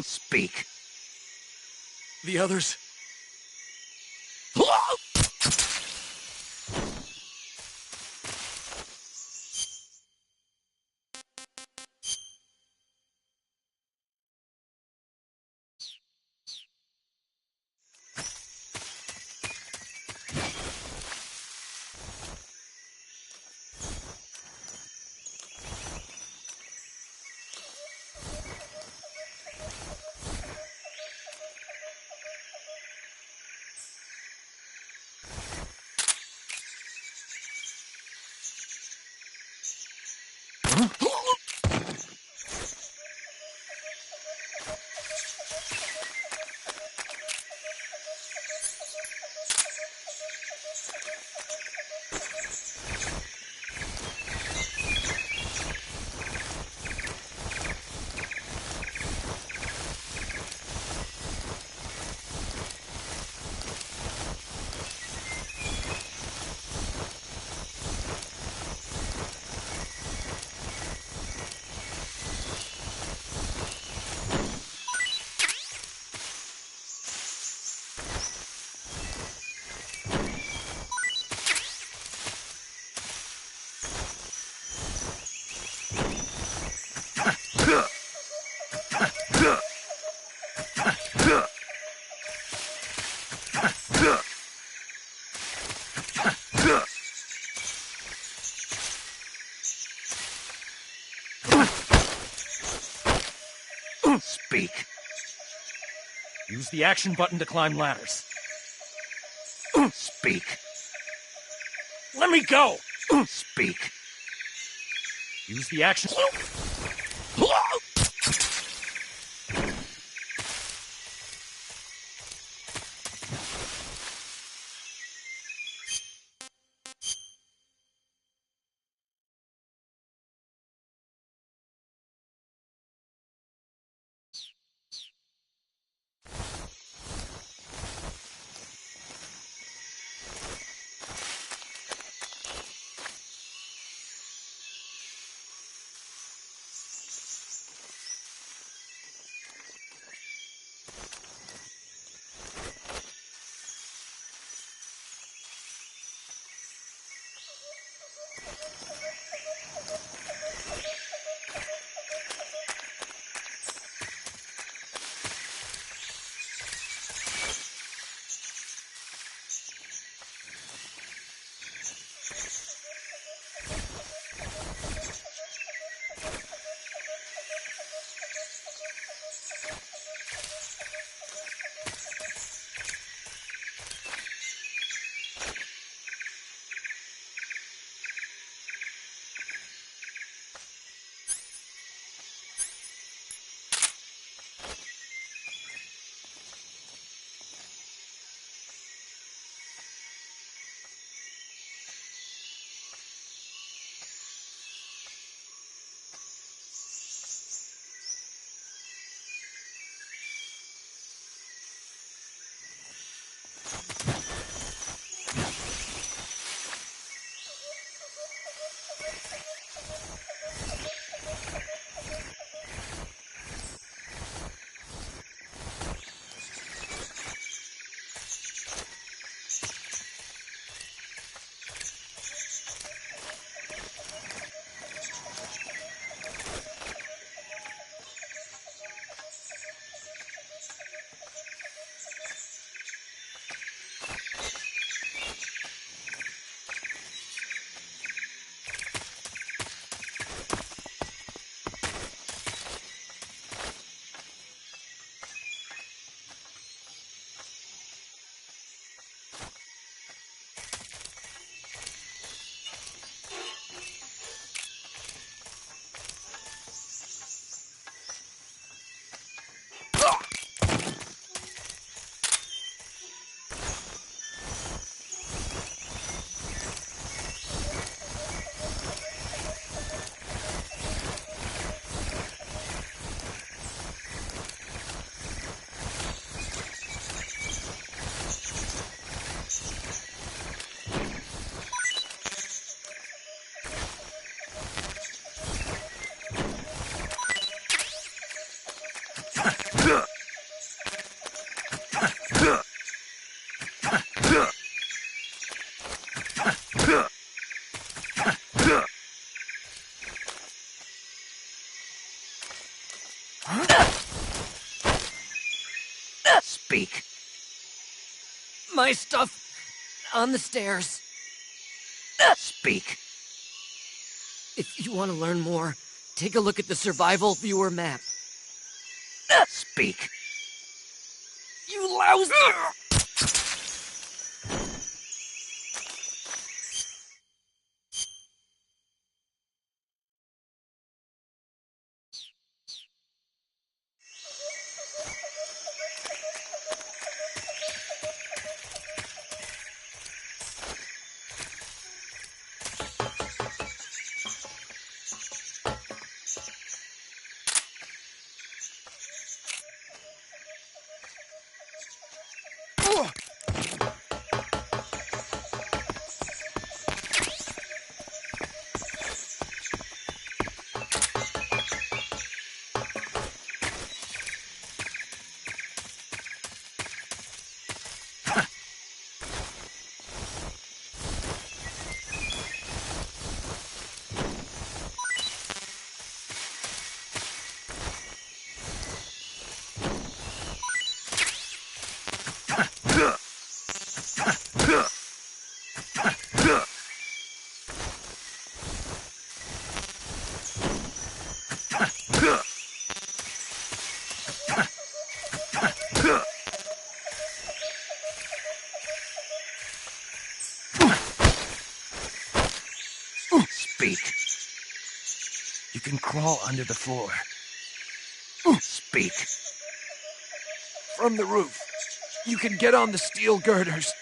Speak. The others... Speak. Use the action button to climb ladders. Speak. Let me go! Speak. Use the action... Speak. My stuff on the stairs. Speak. If you want to learn more, take a look at the survival viewer map. Speak. You lousy! Speak. You can crawl under the floor. Speak. From the roof. You can get on the steel girders.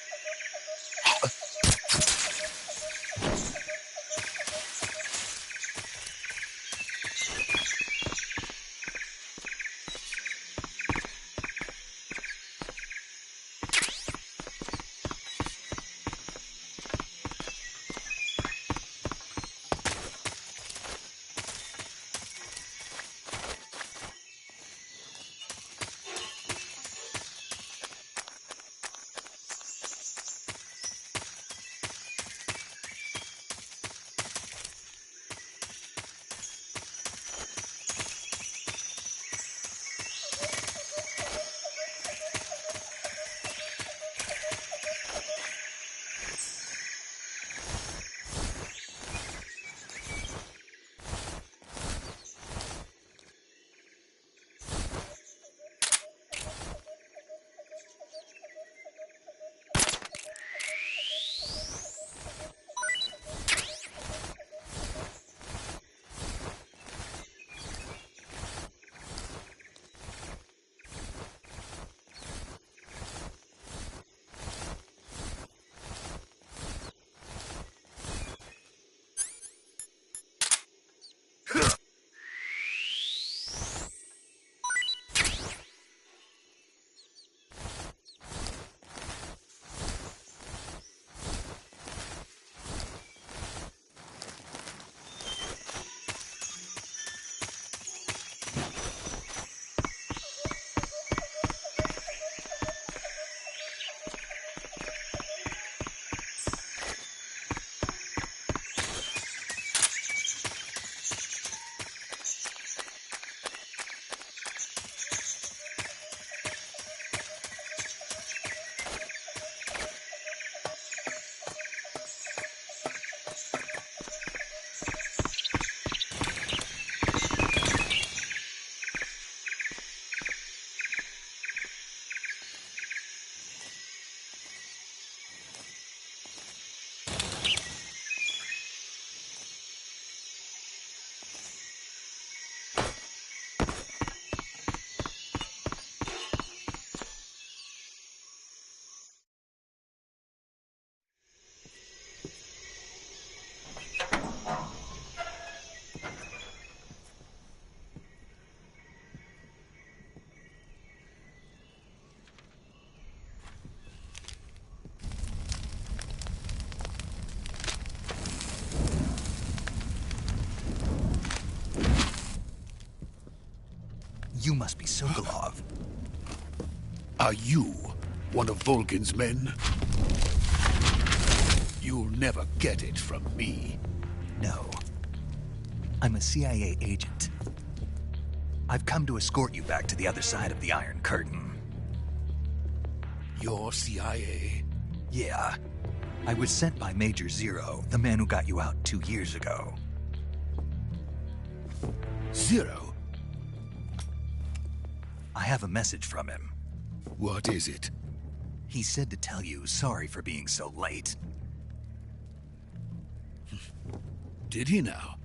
You must be Sokolov. Are you one of Volgin's men? You'll never get it from me. No. I'm a CIA agent. I've come to escort you back to the other side of the Iron Curtain. You're CIA? Yeah. I was sent by Major Zero, the man who got you out 2 years ago. Zero? I have a message from him. What is it? He said to tell you sorry for being so late. Did he now?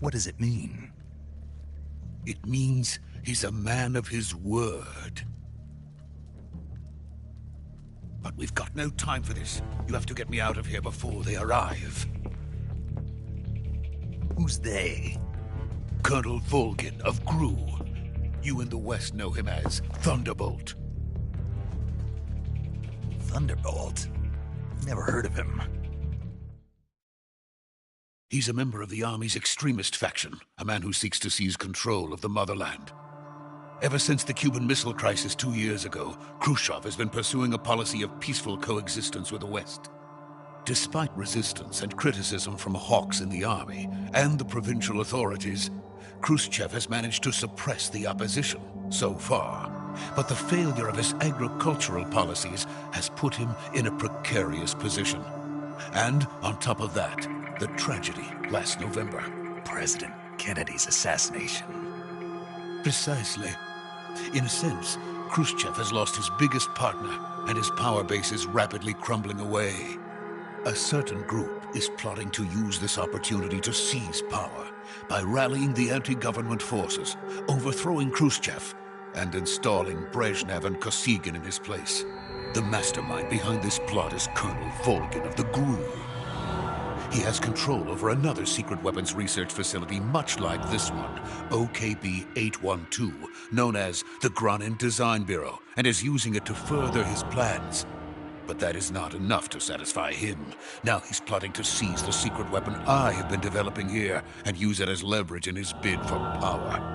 What does it mean? It means he's a man of his word. But we've got no time for this. You have to get me out of here before they arrive. Who's they? Colonel Volgin of GRU. You in the West know him as Thunderbolt. Thunderbolt? Never heard of him. He's a member of the Army's extremist faction, a man who seeks to seize control of the motherland. Ever since the Cuban Missile Crisis 2 years ago, Khrushchev has been pursuing a policy of peaceful coexistence with the West. Despite resistance and criticism from hawks in the army and the provincial authorities, Khrushchev has managed to suppress the opposition so far. But the failure of his agricultural policies has put him in a precarious position. And on top of that, the tragedy last November. President Kennedy's assassination. Precisely. In a sense, Khrushchev has lost his biggest partner, and his power base is rapidly crumbling away. A certain group is plotting to use this opportunity to seize power by rallying the anti-government forces, overthrowing Khrushchev, and installing Brezhnev and Kosygin in his place. The mastermind behind this plot is Colonel Volgin of the GRU. He has control over another secret weapons research facility much like this one, OKB-812, known as the Granin Design Bureau, and is using it to further his plans. But that is not enough to satisfy him. Now he's plotting to seize the secret weapon I have been developing here and use it as leverage in his bid for power.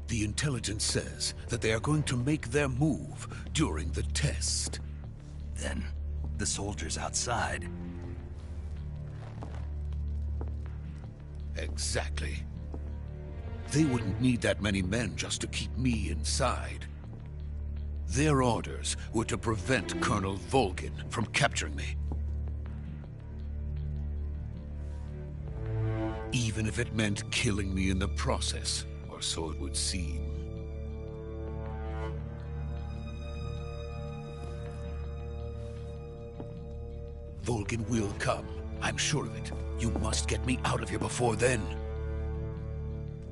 The intelligence says that they are going to make their move during the test. Then, the soldiers outside. Exactly. They wouldn't need that many men just to keep me inside. Their orders were to prevent Colonel Volgin from capturing me. Even if it meant killing me in the process. Or so it would seem. Volgin will come. I'm sure of it. You must get me out of here before then.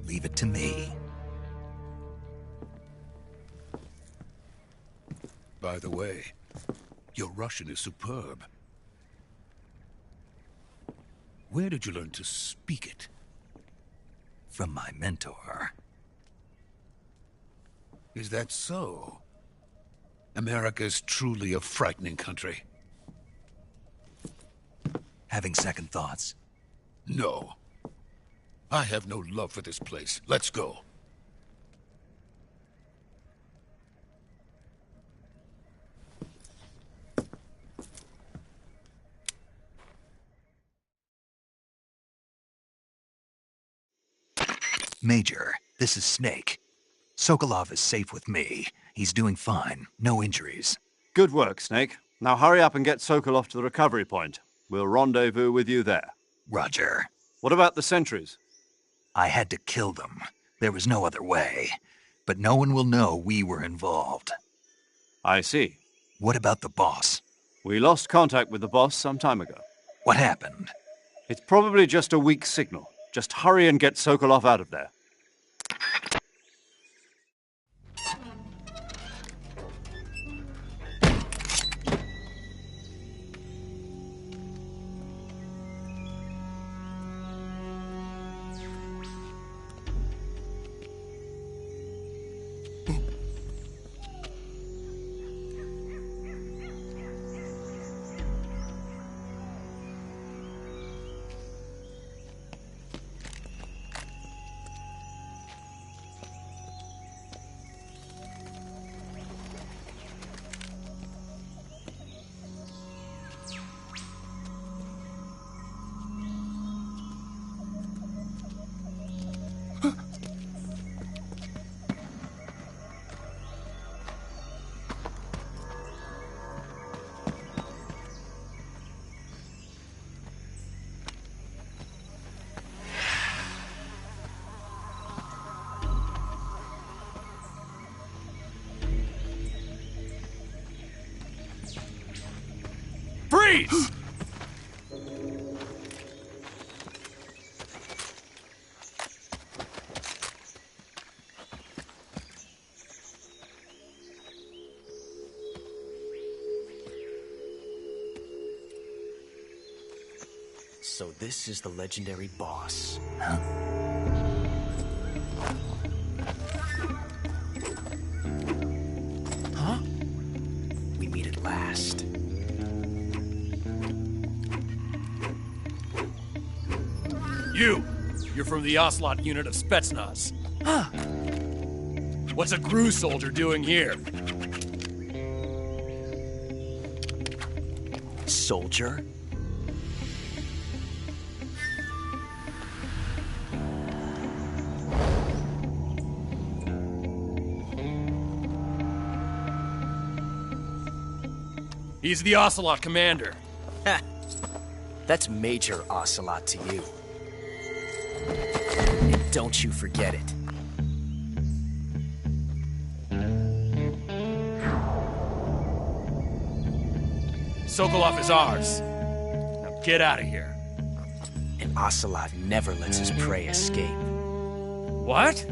Leave it to me. By the way, your Russian is superb. Where did you learn to speak it? From my mentor. Is that so? America's truly a frightening country. Having second thoughts? No. I have no love for this place. Let's go. Major, this is Snake. Sokolov is safe with me. He's doing fine. No injuries. Good work, Snake. Now hurry up and get Sokolov to the recovery point. We'll rendezvous with you there. Roger. What about the sentries? I had to kill them. There was no other way. But no one will know we were involved. I see. What about the boss? We lost contact with the boss some time ago. What happened? It's probably just a weak signal. Just hurry and get Sokolov out of there. Freeze! So this is the legendary boss. Huh? We meet at last. You're from the Ocelot unit of Spetsnaz. Huh. What's a GRU soldier doing here? Soldier? He's the Ocelot commander. Ha! That's Major Ocelot to you. And don't you forget it. Sokolov is ours. Now get out of here. And Ocelot never lets his prey escape. What?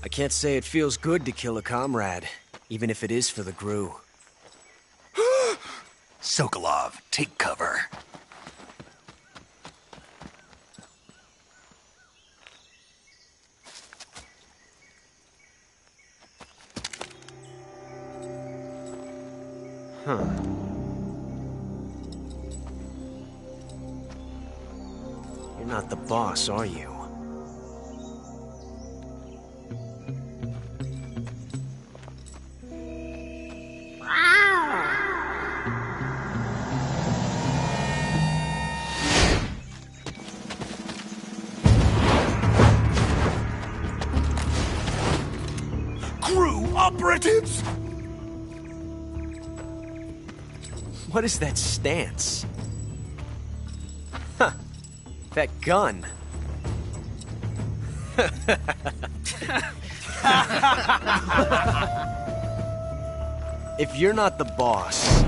I can't say it feels good to kill a comrade, even if it is for the GRU. Sokolov, take cover. Huh. You're not the boss, are you? GRU operatives! What is that stance? Huh. That gun. If you're not the boss,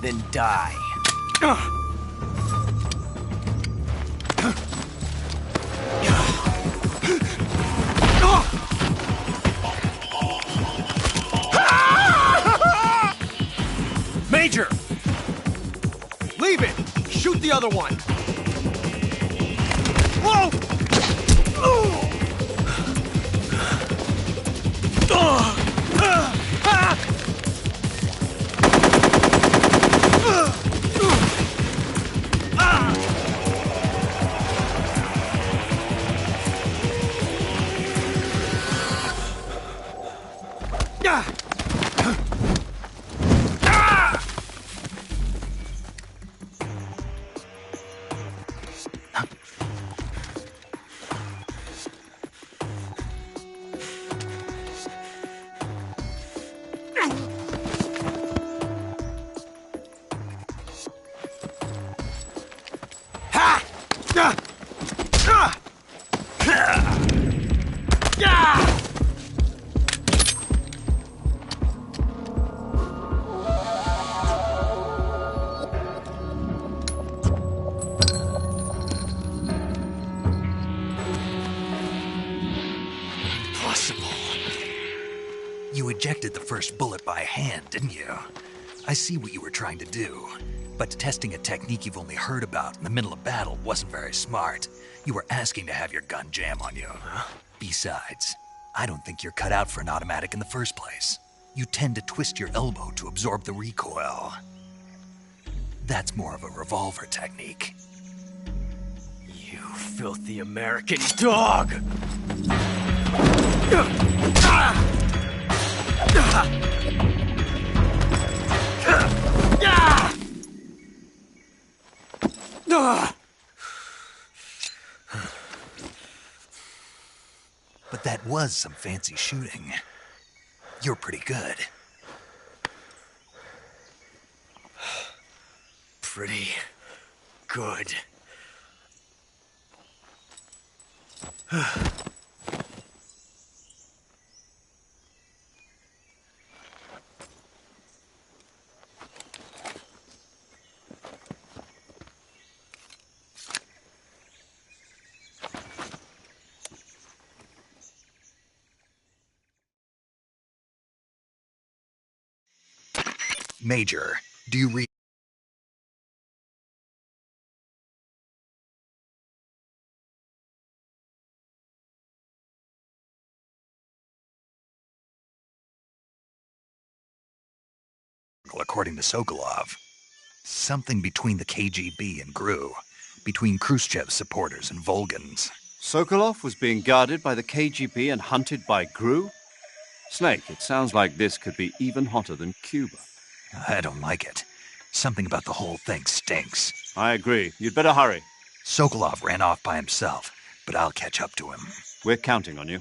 then die. Major! Leave it! Shoot the other one! Whoa! You ejected the first bullet by hand, didn't you? I see what you were trying to do. But testing a technique you've only heard about in the middle of battle wasn't very smart. You were asking to have your gun jam on you. Huh? Besides, I don't think you're cut out for an automatic in the first place. You tend to twist your elbow to absorb the recoil. That's more of a revolver technique. You filthy American dog! But that was some fancy shooting. You're pretty good. Pretty good. Major, do you read? According to Sokolov, something between the KGB and GRU, between Khrushchev's supporters and Volgans. Sokolov was being guarded by the KGB and hunted by GRU? Snake, it sounds like this could be even hotter than Cuba. I don't like it. Something about the whole thing stinks. I agree. You'd better hurry. Sokolov ran off by himself, but I'll catch up to him. We're counting on you.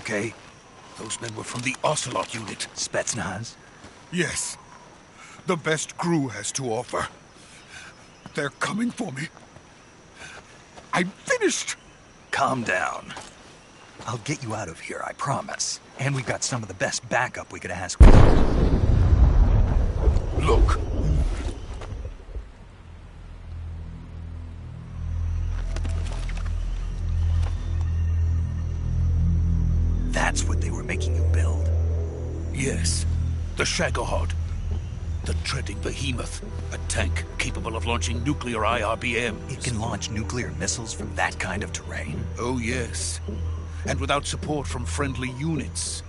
okay? Those men were from the Ocelot unit. Spetsnaz? Yes. The best GRU has to offer. They're coming for me. I'm finished! Calm down. I'll get you out of here, I promise. And we've got some of the best backup we could ask for. Look. That's what they were making you build? Yes. The Shagohod. The treading behemoth. A tank capable of launching nuclear IRBMs. It can launch nuclear missiles from that kind of terrain? Oh, yes. And without support from friendly units.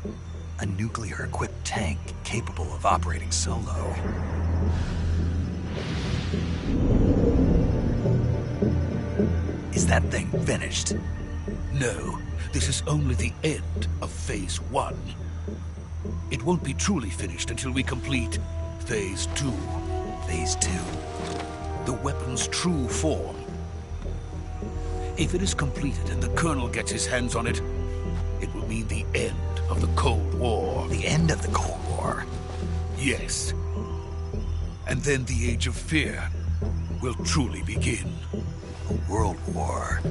A nuclear-equipped tank capable of operating solo. Is that thing finished? No, this is only the end of Phase 1. It won't be truly finished until we complete Phase 2. Phase 2? The weapon's true form. If it is completed and the Colonel gets his hands on it, it will mean the end of the Cold War. The end of the Cold War? Yes. And then the Age of Fear will truly begin. A world war.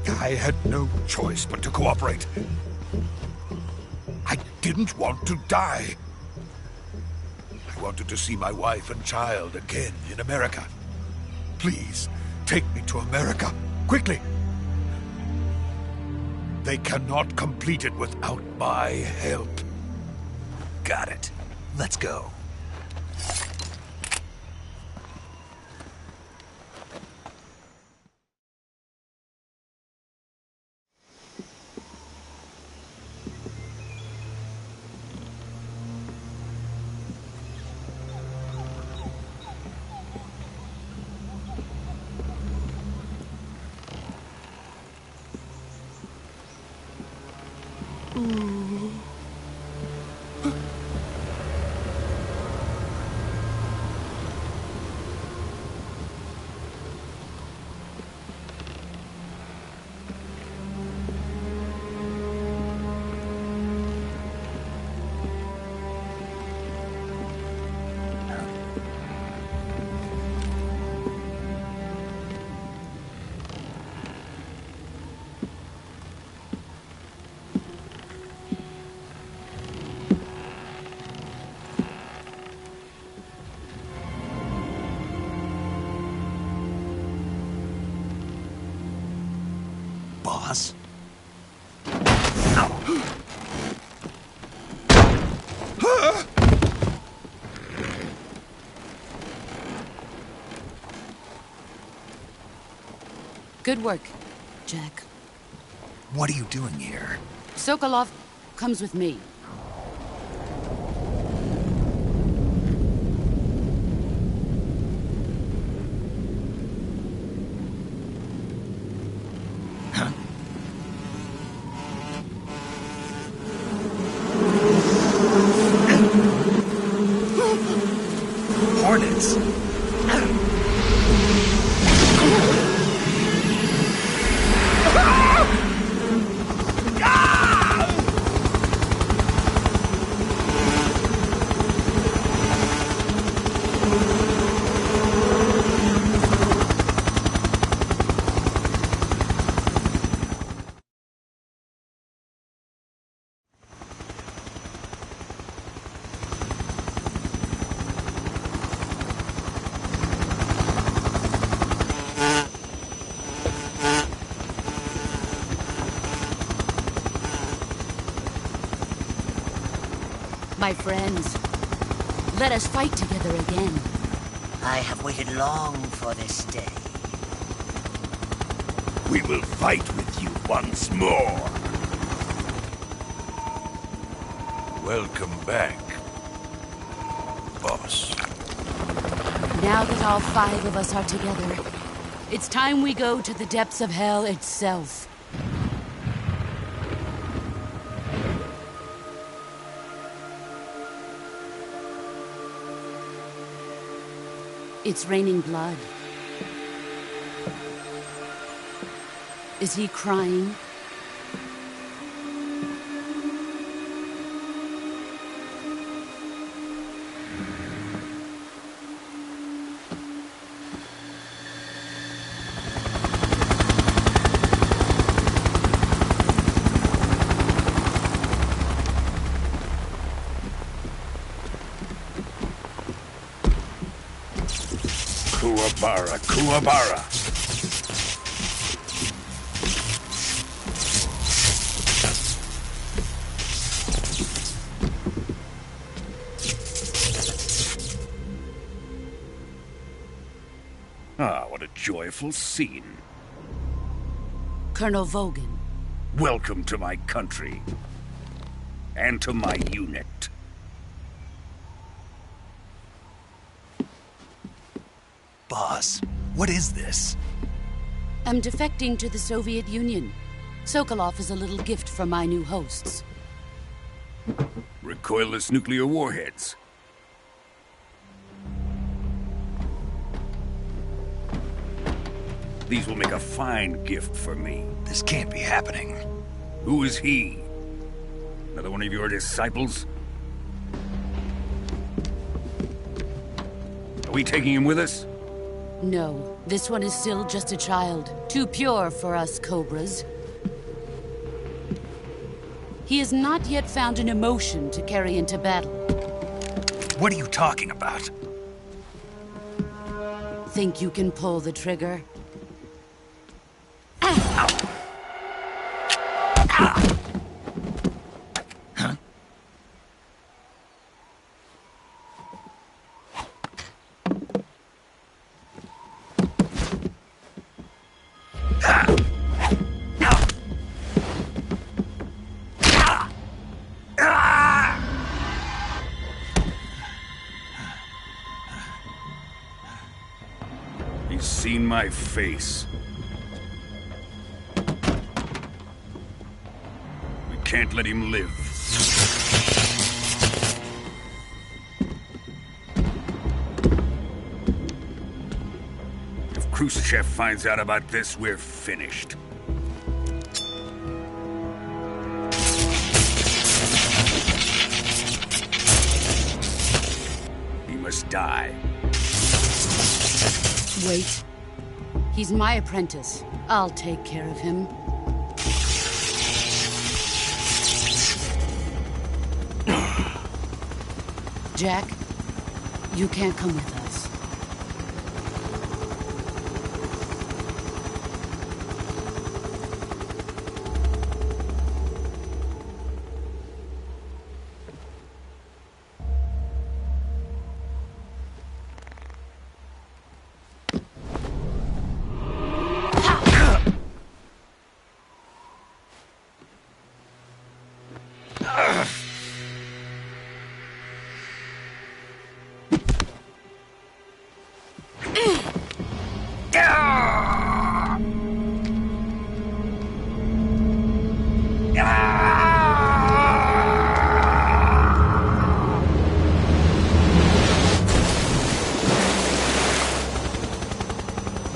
I had no choice but to cooperate. I didn't want to die. I wanted to see my wife and child again in America. Please, take me to America, quickly. They cannot complete it without my help. Got it. Let's go. Boss? Good work, Jack. What are you doing here? Sokolov comes with me. Hornets! My friends, let us fight together again. I have waited long for this day. We will fight with you once more. Welcome back, boss. Now that all 5 of us are together, it's time we go to the depths of hell itself. It's raining blood. Is he crying? Kuwabara, Kuwabara. Ah, what a joyful scene. Colonel Vogan. Welcome to my country. And to my unit. Boss, what is this? I'm defecting to the Soviet Union. Sokolov is a little gift from my new hosts. Recoilless nuclear warheads. These will make a fine gift for me. This can't be happening. Who is he? Another one of your disciples? Are we taking him with us? No, this one is still just a child. Too pure for us Cobras. He has not yet found an emotion to carry into battle. What are you talking about? Think you can pull the trigger? He's seen my face. We can't let him live. If Khrushchev finds out about this, we're finished. He must die. Wait. He's my apprentice. I'll take care of him. Jack, you can't come with us.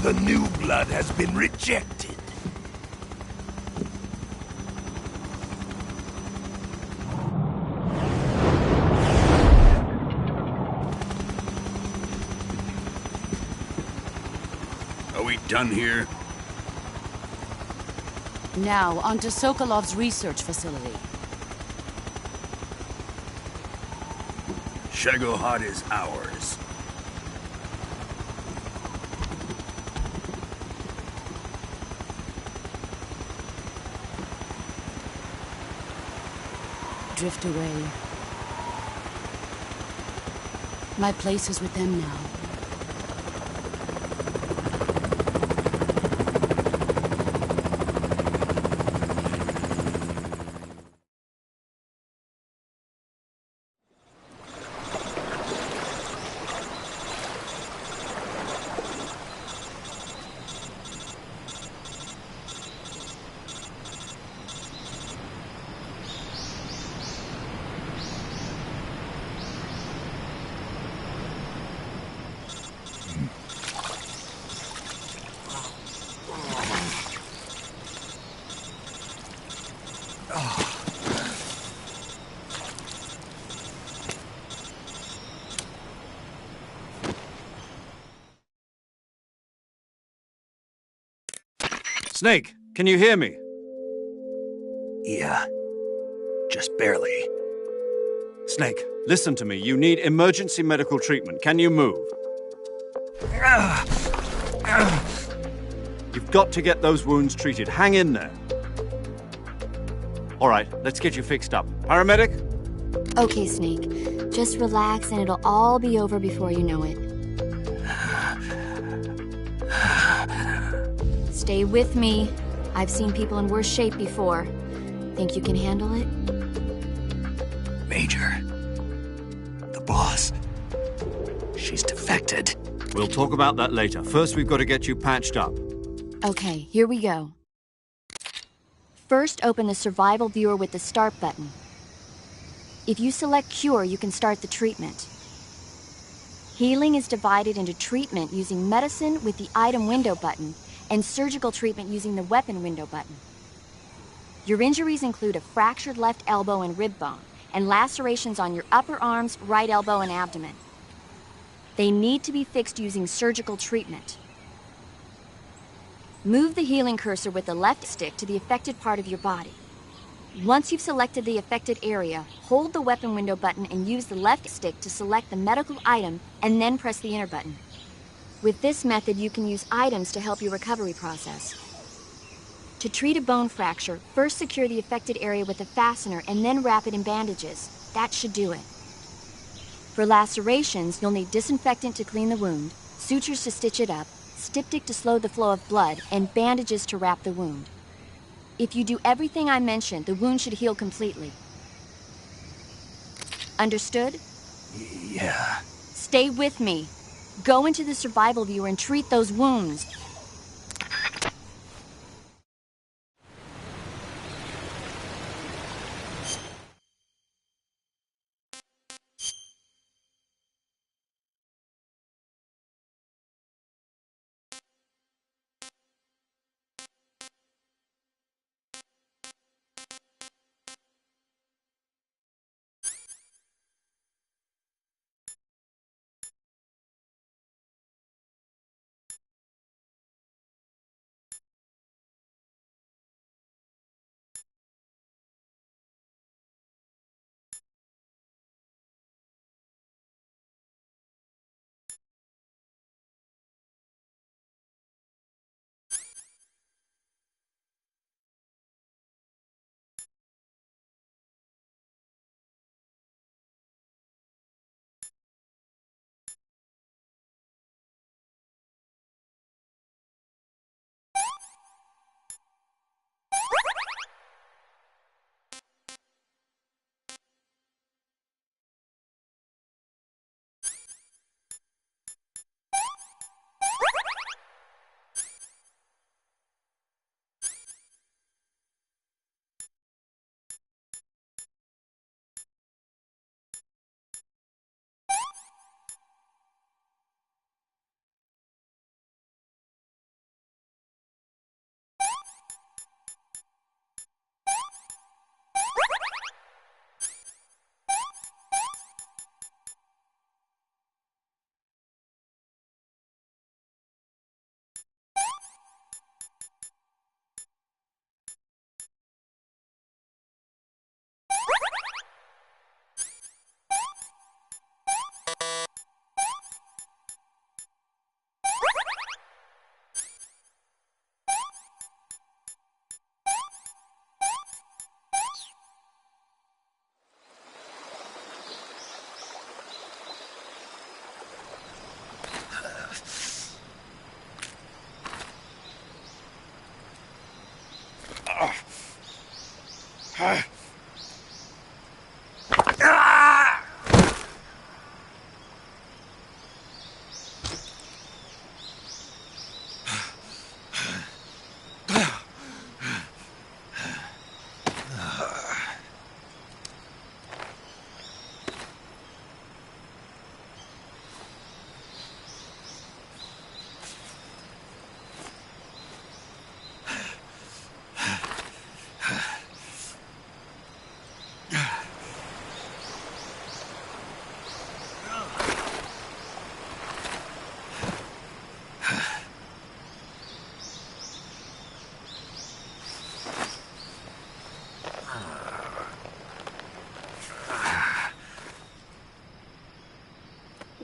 The new blood has been rejected. Are we done here? Now, onto Sokolov's research facility. Shagohod is ours. Drift away. My place is with them now. Snake, can you hear me? Yeah. Just barely. Snake, listen to me. You need emergency medical treatment. Can you move? You've got to get those wounds treated. Hang in there. All right, let's get you fixed up. Paramedic? Okay, Snake. Just relax and it'll all be over before you know it. Stay with me. I've seen people in worse shape before. Think you can handle it? Major. The boss. She's defected. We'll talk about that later. First, we've got to get you patched up. Okay, here we go. First, open the survival viewer with the start button. If you select cure, you can start the treatment. Healing is divided into treatment using medicine with the item window button and surgical treatment using the weapon window button. Your injuries include a fractured left elbow and rib bone, and lacerations on your upper arms, right elbow, and abdomen. They need to be fixed using surgical treatment. Move the healing cursor with the left stick to the affected part of your body. Once you've selected the affected area, hold the weapon window button and use the left stick to select the medical item, and then press the enter button. With this method, you can use items to help your recovery process. To treat a bone fracture, first secure the affected area with a fastener and then wrap it in bandages. That should do it. For lacerations, you'll need disinfectant to clean the wound, sutures to stitch it up, styptic to slow the flow of blood, and bandages to wrap the wound. If you do everything I mentioned, the wound should heal completely. Understood? Yeah. Stay with me. Go into the survival viewer and treat those wounds.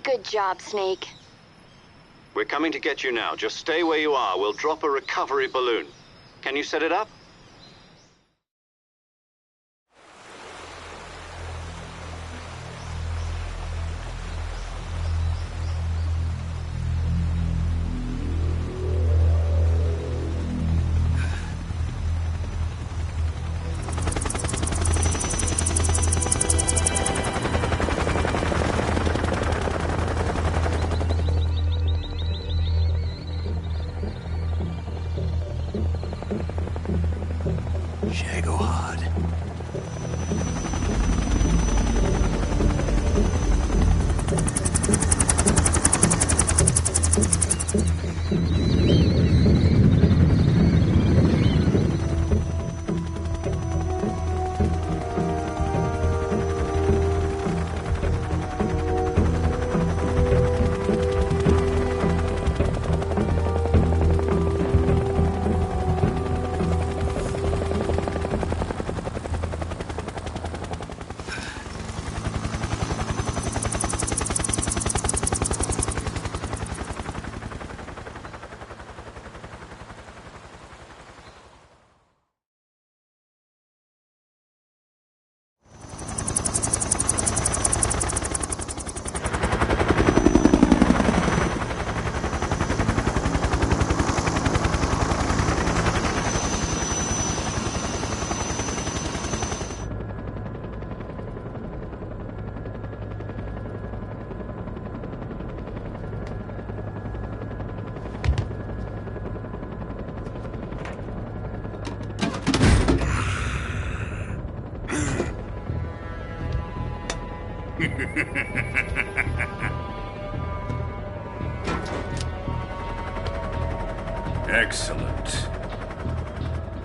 Good job, Snake. We're coming to get you now. Just stay where you are. We'll drop a recovery balloon. Can you set it up? Excellent.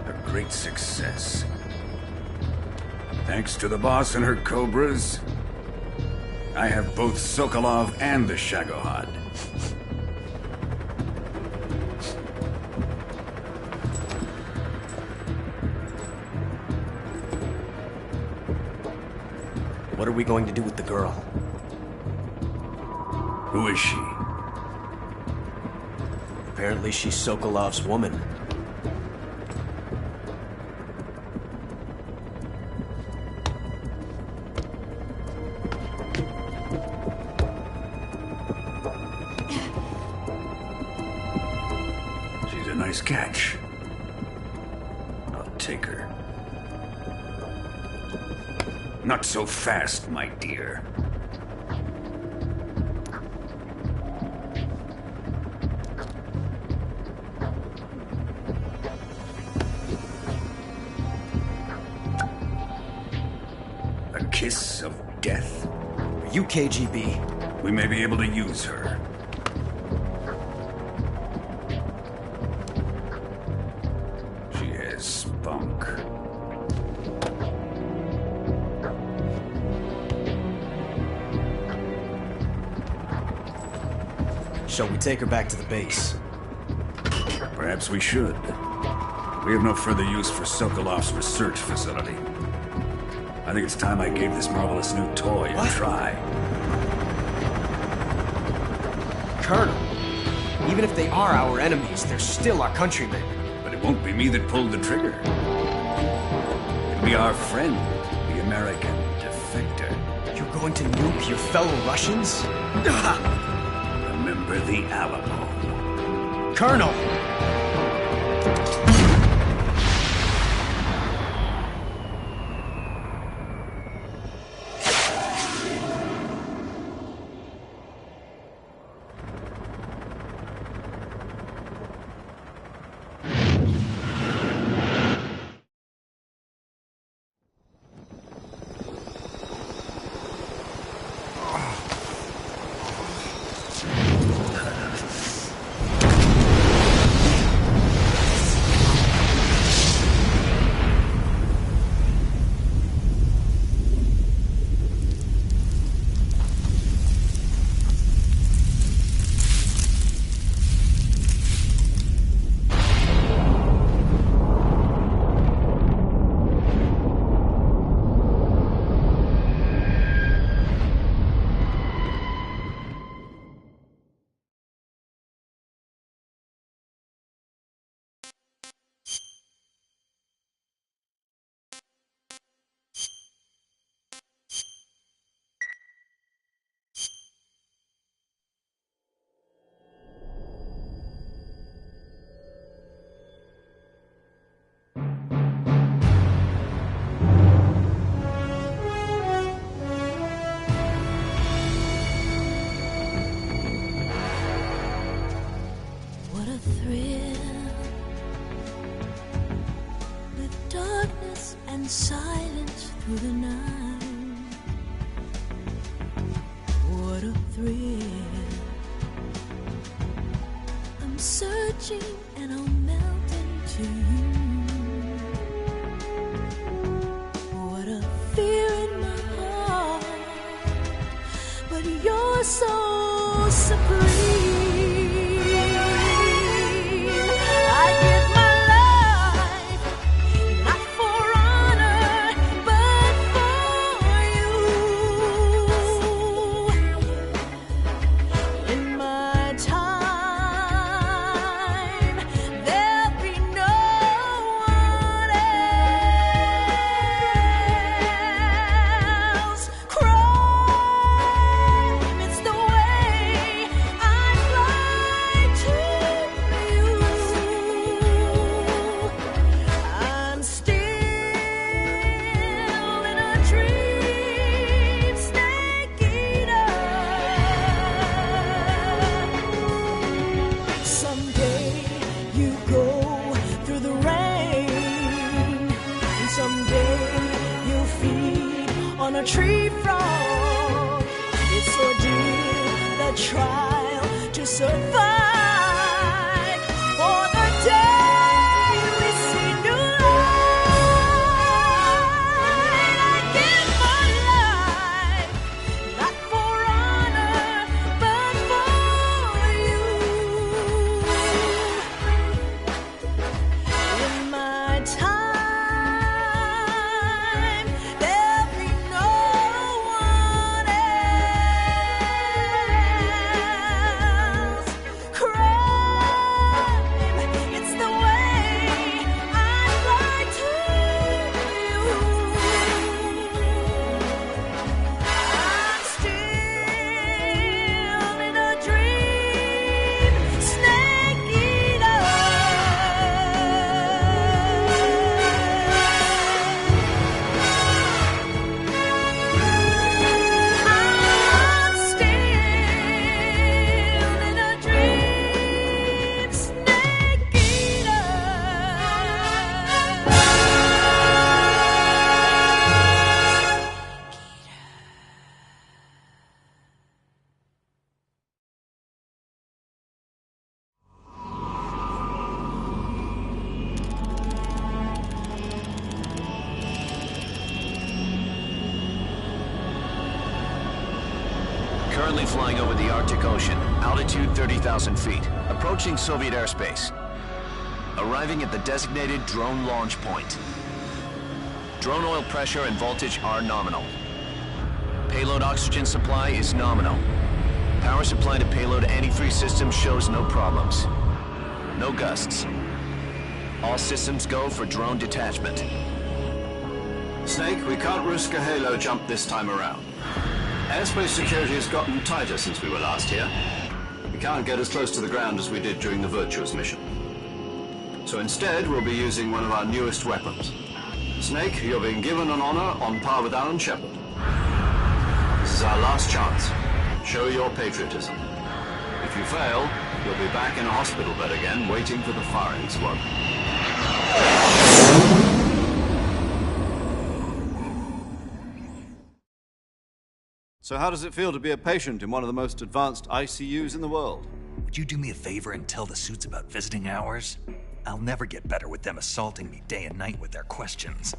A great success. Thanks to the boss and her cobras, I have both Sokolov and the Shagohod. What are we going to do with the girl? Who is she? Apparently she's Sokolov's woman. She's a nice catch. I'll take her. Not so fast, my dear. A kiss of death. Are you KGB? We may be able to use her. She has spunk. Shall we take her back to the base? Perhaps we should. We have no further use for Sokolov's research facility. I think it's time I gave this marvelous new toy a try. Colonel, even if they are our enemies, they're still our countrymen. But it won't be me that pulled the trigger. It'll be our friend, the American defector. You're going to nuke your fellow Russians? Remember the Alamo. Colonel! I'm searching and I'll melt into you. What a fear in my heart, but you're so supreme. I give my life, not for honor, but for you. In my time, there'll be no one else. Crime, it's the way I fly to you. I'm still in a dream, snake eater. Someday you go through the rain, and someday you'll feed on a tree frog. It's ordeal, the trial to survive. For the day we see new light, I give my life, not for honor, but for you. In my time, there'll be no one else. Crime, it's the way I fly to you. I'm still in a dream, snake eater. I'm still in a dream, snake eater. Currently flying over the Arctic Ocean, altitude 30,000 feet, approaching Soviet airspace. Arriving at the designated drone launch point. Drone oil pressure and voltage are nominal. Payload oxygen supply is nominal. Power supply to payload anti-freeze system shows no problems. No gusts. All systems go for drone detachment. Snake, we can't risk a halo jump this time around. Airspace security has gotten tighter since we were last here. We can't get as close to the ground as we did during the Virtuous mission. So instead, we'll be using one of our newest weapons. Snake, you're being given an honor on par with Alan Shepard. This is our last chance. Show your patriotism. If you fail, you'll be back in a hospital bed again, waiting for the firing squad. So how does it feel to be a patient in one of the most advanced ICUs in the world? Would you do me a favor and tell the suits about visiting hours? I'll never get better with them assaulting me day and night with their questions.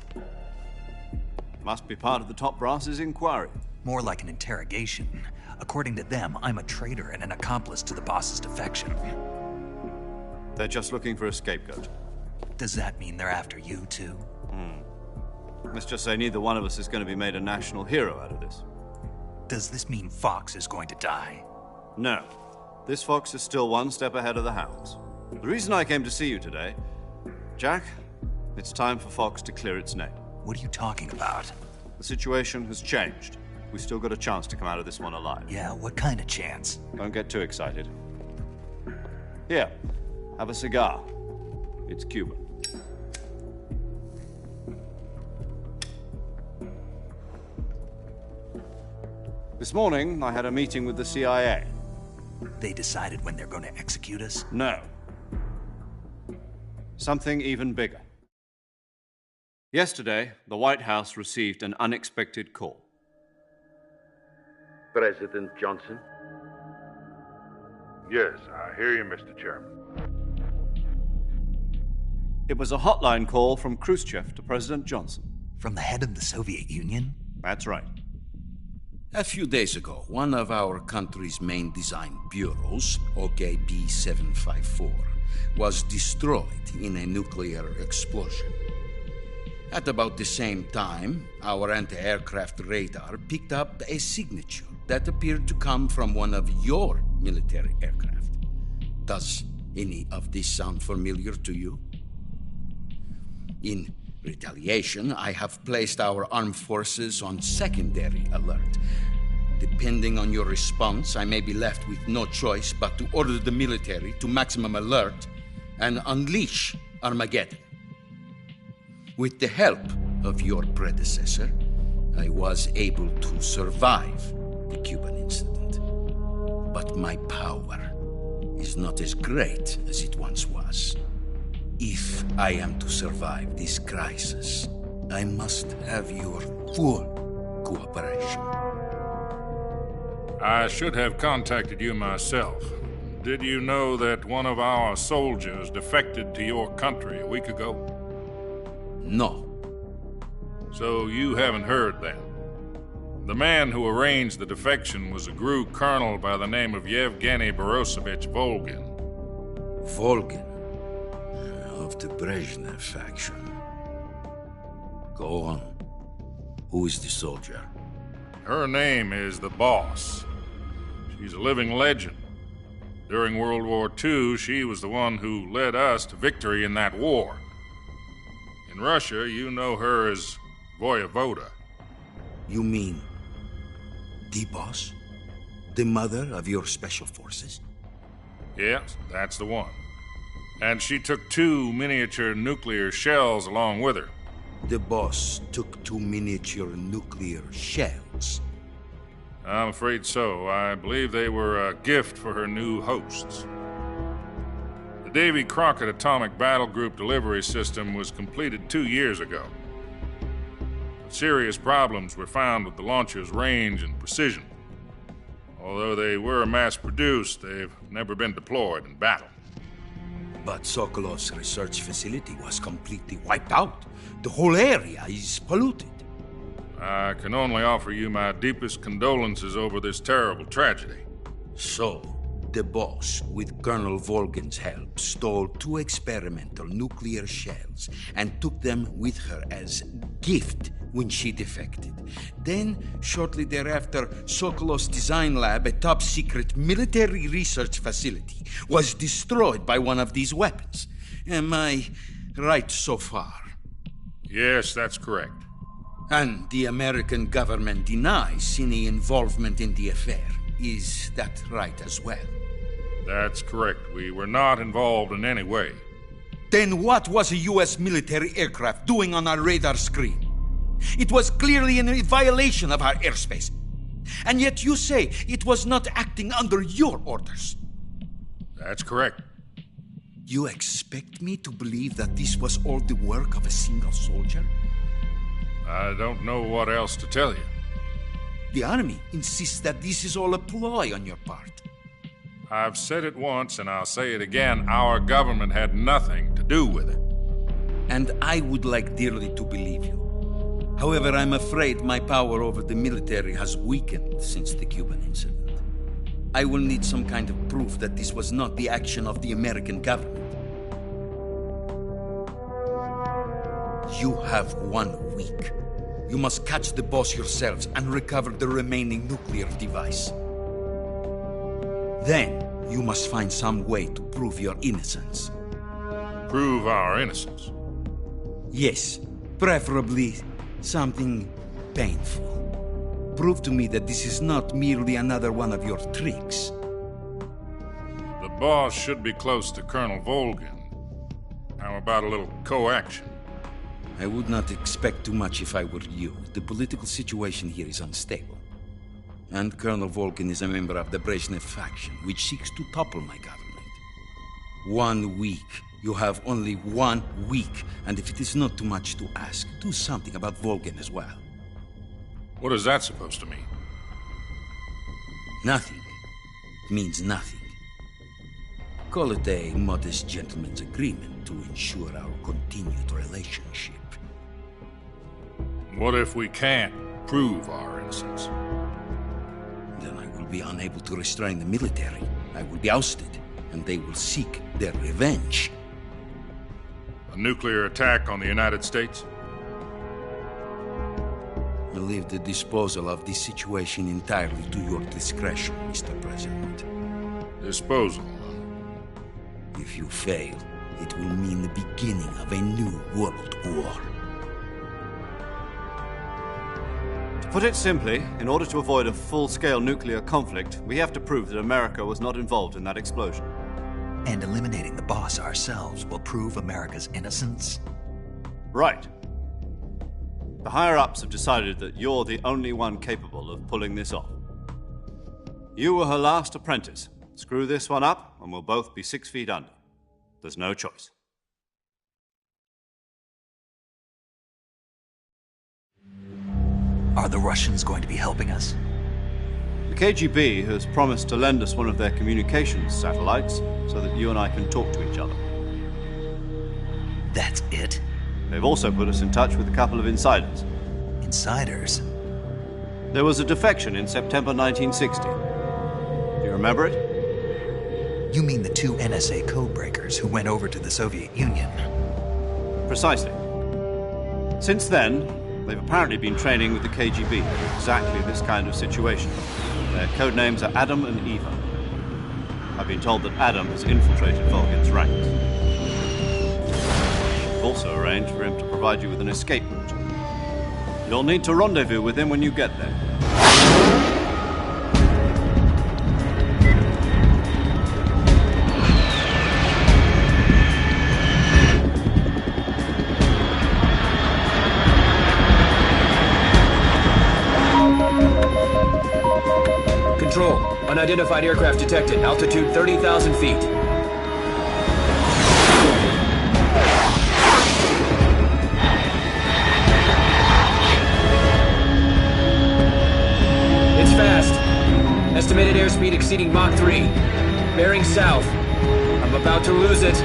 Must be part of the top brass's inquiry. More like an interrogation. According to them, I'm a traitor and an accomplice to the boss's defection. They're just looking for a scapegoat. Does that mean they're after you, too? Let's just say neither one of us is going to be made a national hero out of this. Does this mean Fox is going to die? No. This fox is still one step ahead of the hounds. The reason I came to see you today, Jack, it's time for Fox to clear its name. What are you talking about? The situation has changed. We've still got a chance to come out of this one alive. Yeah, what kind of chance? Don't get too excited. Here, have a cigar. It's Cuban. This morning, I had a meeting with the CIA. They decided when they're going to execute us? No. Something even bigger. Yesterday, the White House received an unexpected call. President Johnson? Yes, I hear you, Mr. Chairman. It was a hotline call from Khrushchev to President Johnson. From the head of the Soviet Union? That's right. A few days ago, one of our country's main design bureaus, OKB 754, was destroyed in a nuclear explosion. At about the same time, our anti-aircraft radar picked up a signature that appeared to come from one of your military aircraft. Does any of this sound familiar to you? In retaliation, I have placed our armed forces on secondary alert. Depending on your response, I may be left with no choice but to order the military to maximum alert and unleash Armageddon. With the help of your predecessor, I was able to survive the Cuban incident. But my power is not as great as it once was. If I am to survive this crisis, I must have your full cooperation. I should have contacted you myself. Did you know that one of our soldiers defected to your country a week ago? No. So you haven't heard then. The man who arranged the defection was a GRU colonel by the name of Yevgeny Borosovich Volgin. Volgin? Of the Brezhnev faction. Go on. Who is the soldier? Her name is the Boss. She's a living legend. During World War II, she was the one who led us to victory in that war. In Russia, you know her as Voyevoda. You mean the Boss? The mother of your special forces? Yes, that's the one. And she took 2 miniature nuclear shells along with her. The Boss took 2 miniature nuclear shells? I'm afraid so. I believe they were a gift for her new hosts. The Davy Crockett Atomic Battle Group delivery system was completed 2 years ago. Serious problems were found with the launcher's range and precision. Although they were mass-produced, they've never been deployed in battle. But Sokolov's research facility was completely wiped out. The whole area is polluted. I can only offer you my deepest condolences over this terrible tragedy. So, the Boss, with Colonel Volgin's help, stole 2 experimental nuclear shells and took them with her as gift when she defected. Then, shortly thereafter, Sokolov's design lab, a top-secret military research facility, was destroyed by one of these weapons. Am I right so far? Yes, that's correct. And the American government denies any involvement in the affair. Is that right as well? That's correct. We were not involved in any way. Then what was a U.S. military aircraft doing on our radar screen? It was clearly in violation of our airspace. And yet you say it was not acting under your orders. That's correct. You expect me to believe that this was all the work of a single soldier? I don't know what else to tell you. The Army insists that this is all a ploy on your part. I've said it once and I'll say it again. Our government had nothing to do with it. And I would like dearly to believe you. However, I'm afraid my power over the military has weakened since the Cuban incident. I will need some kind of proof that this was not the action of the American government. You have 1 week. You must catch the Boss yourselves and recover the remaining nuclear device. Then, you must find some way to prove your innocence. Prove our innocence? Yes, preferably something painful. Prove to me that this is not merely another one of your tricks. The Boss should be close to Colonel Volgin. How about a little co-action? I would not expect too much if I were you. The political situation here is unstable. And Colonel Volgin is a member of the Brezhnev faction, which seeks to topple my government. 1 week. You have only 1 week. And if it is not too much to ask, do something about Volgin as well. What is that supposed to mean? Nothing. It means nothing. call it a modest gentleman's agreement to ensure our continued relationship. What if we can't prove our innocence? Then I will be unable to restrain the military. I will be ousted, and they will seek their revenge. A nuclear attack on the United States? I leave the disposal of this situation entirely to your discretion, Mr. President. Disposal? If you fail, it will mean the beginning of a new world war. To put it simply, in order to avoid a full-scale nuclear conflict, we have to prove that America was not involved in that explosion. And eliminating the boss ourselves will prove America's innocence? Right. The higher-ups have decided that you're the only one capable of pulling this off. You were her last apprentice. Screw this one up, and we'll both be 6 feet under. There's no choice. Are the Russians going to be helping us? The KGB has promised to lend us one of their communications satellites so that you and I can talk to each other. That's it? They've also put us in touch with a couple of insiders. Insiders? There was a defection in September 1960. Do you remember it? You mean the 2 NSA codebreakers who went over to the Soviet Union? Precisely. Since then, they've apparently been training with the KGB for exactly this kind of situation. Their code names are Adam and Eva. I've been told that Adam has infiltrated Volgin's ranks. I've also arranged for him to provide you with an escape route. You'll need to rendezvous with him when you get there. Control, unidentified aircraft detected, altitude 30,000 feet. It's fast. Estimated airspeed exceeding Mach 3. Bearing south. I'm about to lose it.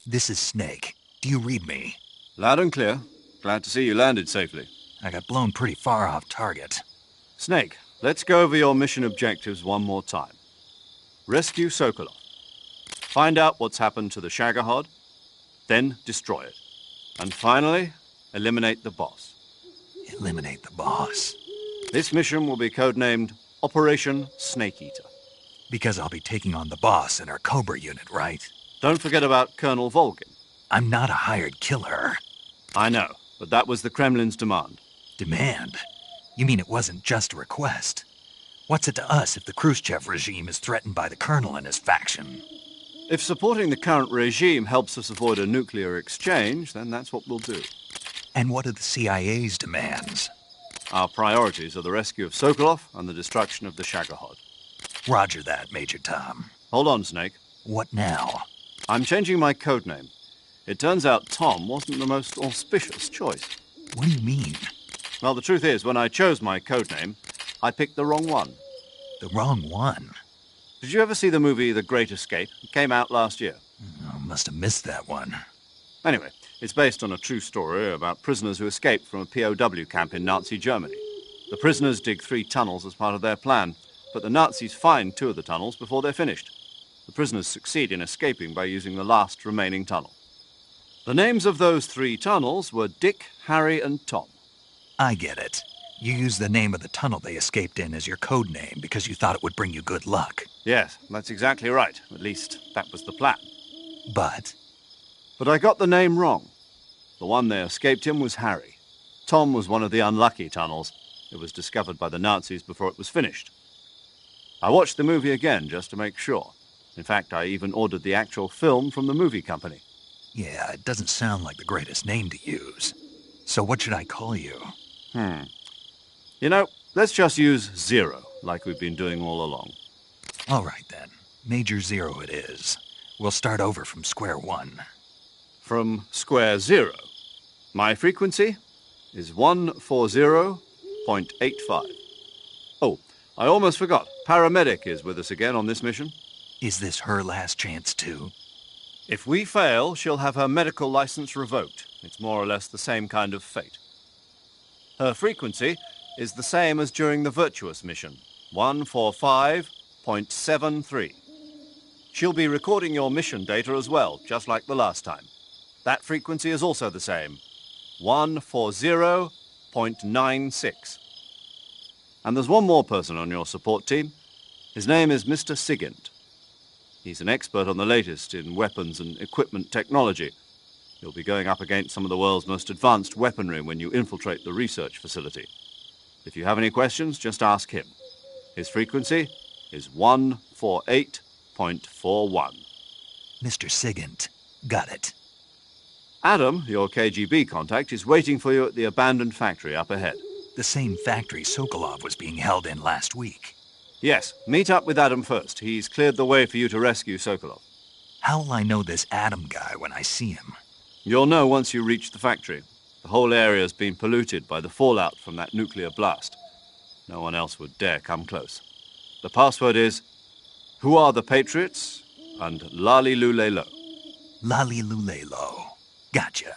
This is Snake. Do you read me? Loud and clear. Glad to see you landed safely. I got blown pretty far off target. Snake, let's go over your mission objectives one more time. Rescue Sokolov. Find out what's happened to the Shagohod, then destroy it. And finally, eliminate the boss. Eliminate the boss? This mission will be codenamed Operation Snake Eater. Because I'll be taking on the boss in our Cobra unit, right? Don't forget about Colonel Volgin. I'm not a hired killer. I know, but that was the Kremlin's demand. Demand? You mean it wasn't just a request? What's it to us if the Khrushchev regime is threatened by the Colonel and his faction? If supporting the current regime helps us avoid a nuclear exchange, then that's what we'll do. And what are the CIA's demands? Our priorities are the rescue of Sokolov and the destruction of the Shagohod. Roger that, Major Tom. Hold on, Snake. What now? I'm changing my codename. It turns out Tom wasn't the most auspicious choice. What do you mean? Well, the truth is, when I chose my codename, I picked the wrong one. The wrong one? Did you ever see the movie The Great Escape? It came out last year. I must have missed that one. Anyway, it's based on a true story about prisoners who escaped from a POW camp in Nazi Germany. The prisoners dig 3 tunnels as part of their plan, but the Nazis find 2 of the tunnels before they're finished. The prisoners succeed in escaping by using the last remaining tunnel. The names of those 3 tunnels were Dick, Harry, and Tom. I get it. You used the name of the tunnel they escaped in as your code name because you thought it would bring you good luck. Yes, that's exactly right. At least, that was the plan. But I got the name wrong. The one they escaped in was Harry. Tom was one of the unlucky tunnels. It was discovered by the Nazis before it was finished. I watched the movie again just to make sure. In fact, I even ordered the actual film from the movie company. yeah, it doesn't sound like the greatest name to use. So what should I call you? You know, let's just use Zero, like we've been doing all along. All right, then. Major Zero it is. We'll start over from square one. From square zero. My frequency is 140.85. Oh, I almost forgot. Paramedic is with us again on this mission. Is this her last chance, too? If we fail, she'll have her medical license revoked. It's more or less the same kind of fate. Her frequency is the same as during the Virtuous mission, 145.73. She'll be recording your mission data as well, just like the last time. That frequency is also the same, 140.96. And there's one more person on your support team. His name is Mr. Sigint. He's an expert on the latest in weapons and equipment technology. You'll be going up against some of the world's most advanced weaponry when you infiltrate the research facility. If you have any questions, just ask him. His frequency is 148.41. Mr. Sigint. Got it. Adam, your KGB contact, is waiting for you at the abandoned factory up ahead. The same factory Sokolov was being held in last week. Yes, meet up with Adam first. He's cleared the way for you to rescue Sokolov. How will I know this Adam guy when I see him? You'll know once you reach the factory. The whole area's been polluted by the fallout from that nuclear blast. No one else would dare come close. The password is, "Who are the Patriots?" and Lali Lulelo. Lali Lulelo. Gotcha.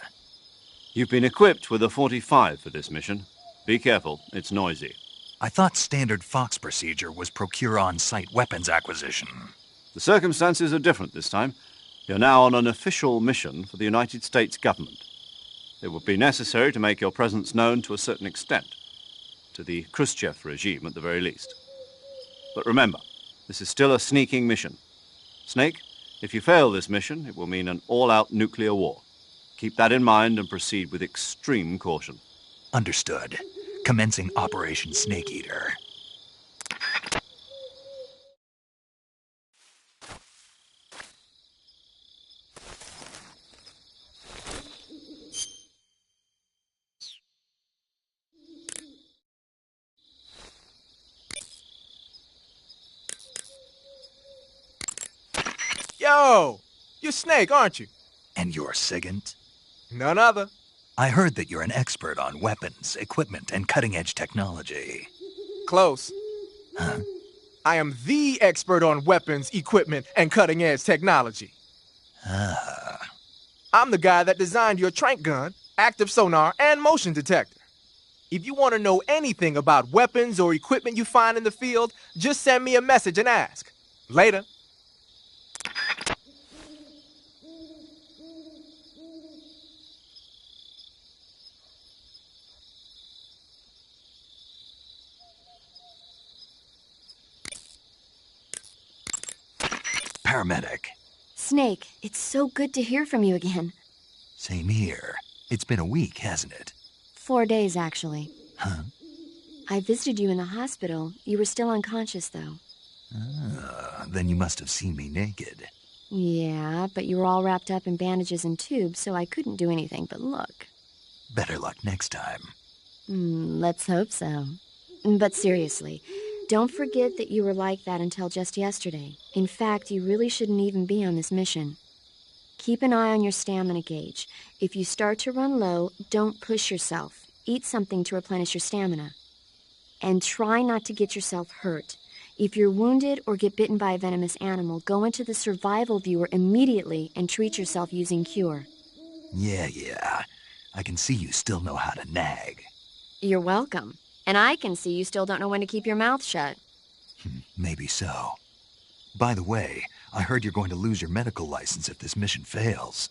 You've been equipped with a 45 for this mission. Be careful, it's noisy. I thought standard Fox procedure was procure on-site weapons acquisition. The circumstances are different this time. You're now on an official mission for the United States government. It would be necessary to make your presence known to a certain extent, to the Khrushchev regime at the very least. But remember, this is still a sneaking mission. Snake, if you fail this mission, it will mean an all-out nuclear war. Keep that in mind and proceed with extreme caution. Understood. Commencing Operation Snake Eater. Yo! You're Snake, aren't you? And you're Sigint? None other. I heard that you're an expert on weapons, equipment, and cutting-edge technology. Close. Huh? I am the expert on weapons, equipment, and cutting-edge technology. Ah. I'm the guy that designed your trank gun, active sonar, and motion detector. If you want to know anything about weapons or equipment you find in the field, just send me a message and ask. Later. Paramedic. Snake, it's so good to hear from you again. Same here. It's been a week, hasn't it? 4 days, actually. Huh? I visited you in the hospital. You were still unconscious, though. Then you must have seen me naked. Yeah, but you were all wrapped up in bandages and tubes, so I couldn't do anything but look. Better luck next time. Let's hope so. But seriously, don't forget that you were like that until just yesterday. In fact, you really shouldn't even be on this mission. Keep an eye on your stamina gauge. If you start to run low, don't push yourself. eat something to replenish your stamina. And try not to get yourself hurt. If you're wounded or get bitten by a venomous animal, go into the survival viewer immediately and treat yourself using Cure. Yeah. I can see you still know how to nag. You're welcome. And I can see you still don't know when to keep your mouth shut. Maybe so. By the way, I heard you're going to lose your medical license if this mission fails.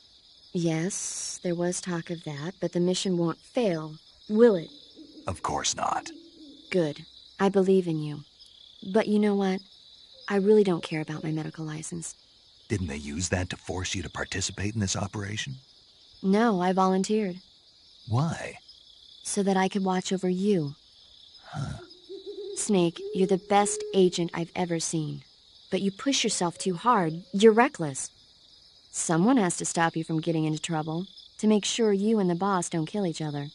Yes, there was talk of that, but the mission won't fail, will it? Of course not. Good. I believe in you. But you know what? I really don't care about my medical license. Didn't they use that to force you to participate in this operation? No, I volunteered. Why? So that I could watch over you. Snake, you're the best agent I've ever seen. But you push yourself too hard. You're reckless. Someone has to stop you from getting into trouble, to make sure you and the boss don't kill each other.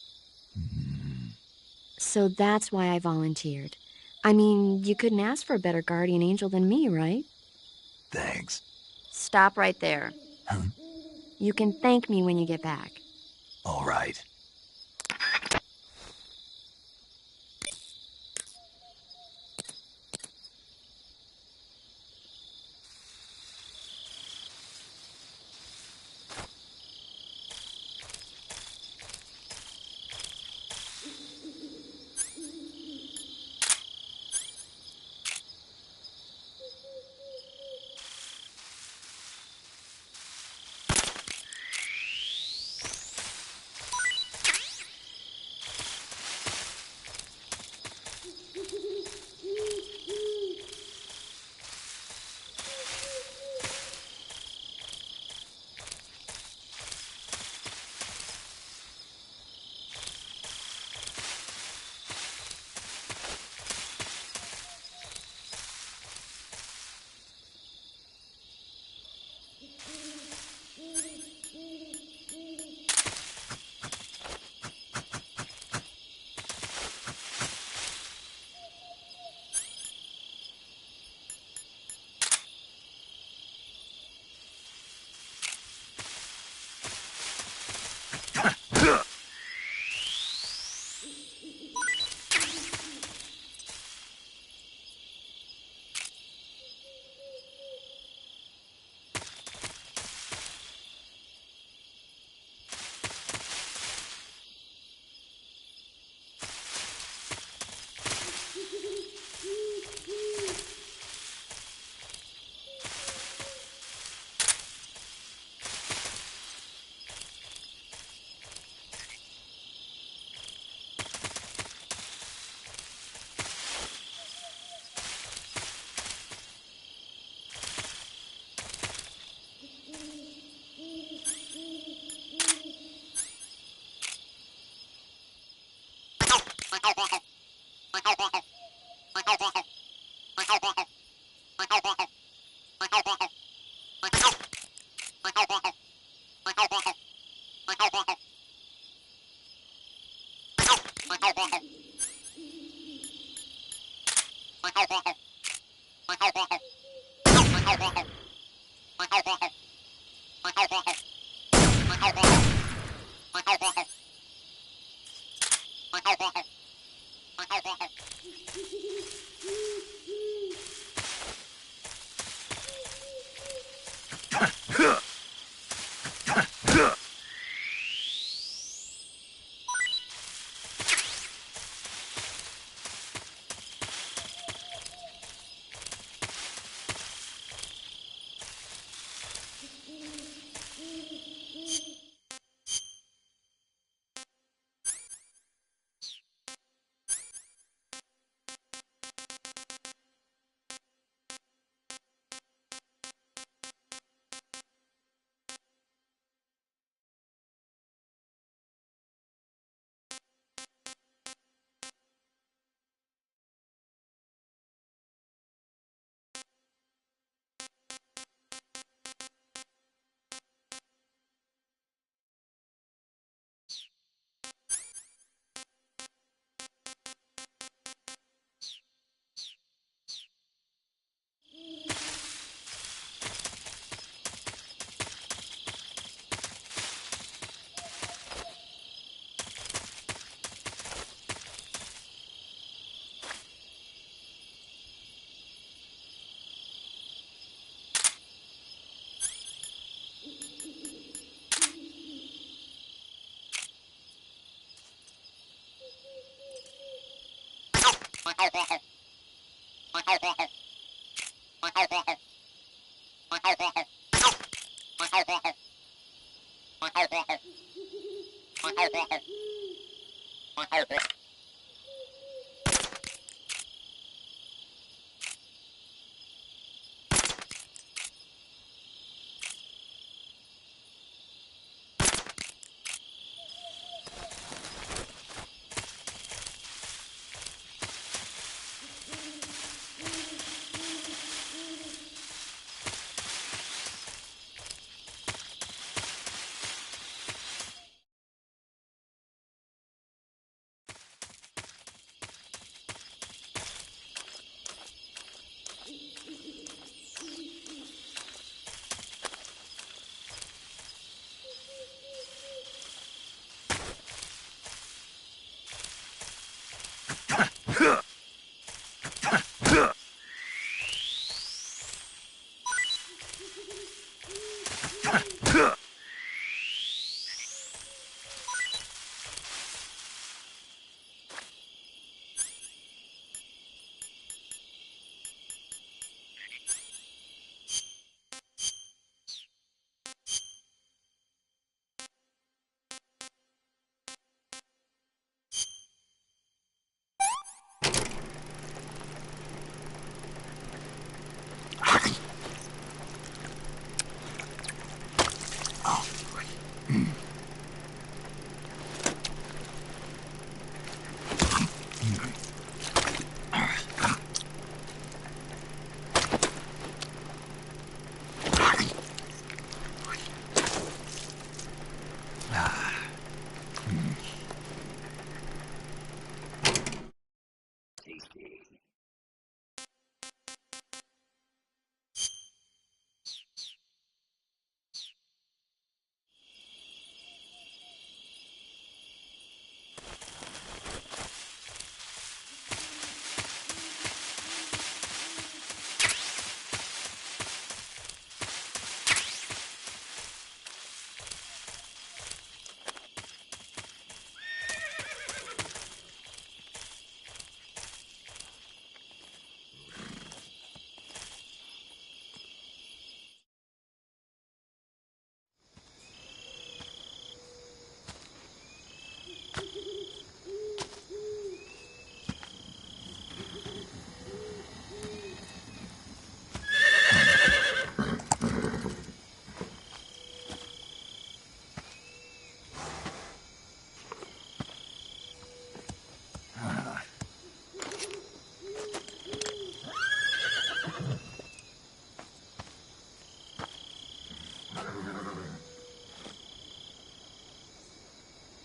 So that's why I volunteered. I mean, you couldn't ask for a better guardian angel than me, right? Thanks. Stop right there. You can thank me when you get back. All right.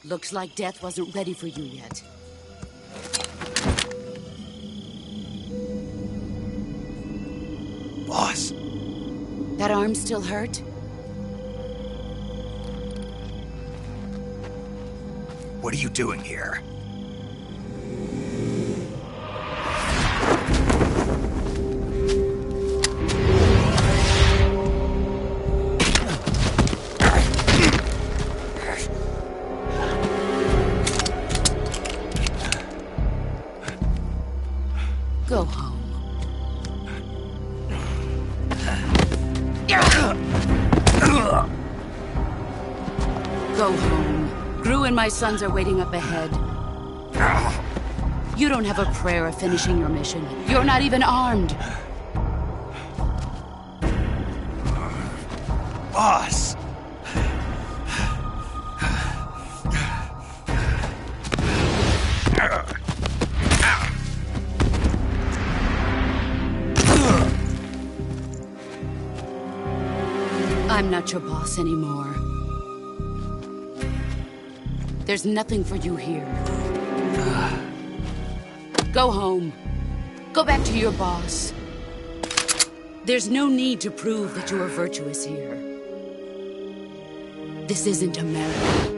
Looks like death wasn't ready for you yet. Boss. That arm still hurt? What are you doing here? Go home. Go home. Gru and my sons are waiting up ahead. You don't have a prayer of finishing your mission. You're not even armed. Boss! I'm not your boss anymore. There's nothing for you here. Go home. Go back to your boss. There's no need to prove that you are virtuous here. This isn't America.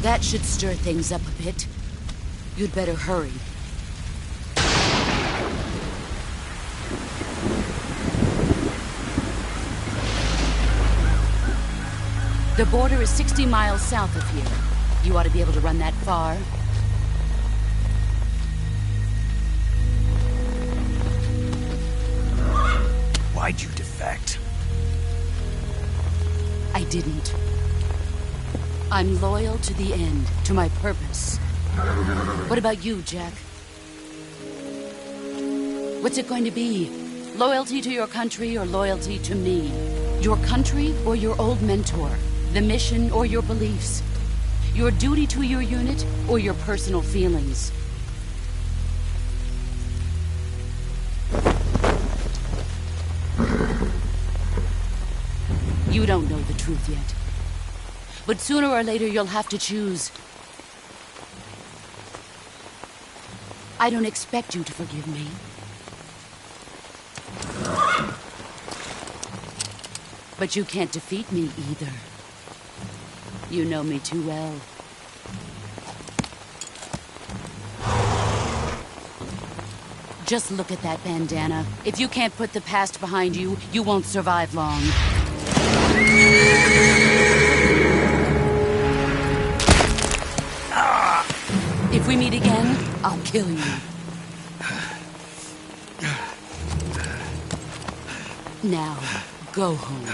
That should stir things up a bit. You'd better hurry. The border is 60 miles south of here. You ought to be able to run that far. Why'd you defect? I didn't. I'm loyal to the end, to my purpose. What about you, Jack? What's it going to be? Loyalty to your country or loyalty to me? Your country or your old mentor? The mission or your beliefs? Your duty to your unit or your personal feelings? You don't know the truth yet. But sooner or later you'll have to choose. I don't expect you to forgive me. But you can't defeat me either. You know me too well. Just look at that bandana. If you can't put the past behind you, you won't survive long. If we meet again, I'll kill you. Now, go home.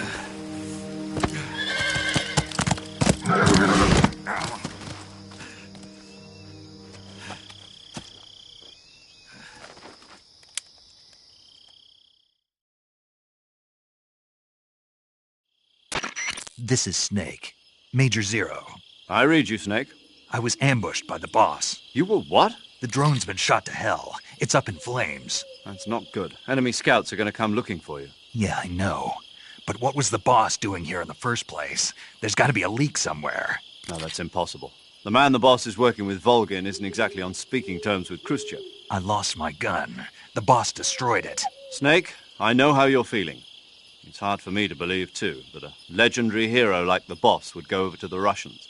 This is Snake. Major Zero. I read you, Snake. I was ambushed by the boss. You were what? The drone's been shot to hell. It's up in flames. That's not good. Enemy scouts are going to come looking for you. Yeah, I know. But what was the boss doing here in the first place? There's got to be a leak somewhere. No, that's impossible. The man the boss is working with, Volgin, isn't exactly on speaking terms with Khrushchev. I lost my gun. The boss destroyed it. Snake, I know how you're feeling. It's hard for me to believe, too, that a legendary hero like the boss would go over to the Russians.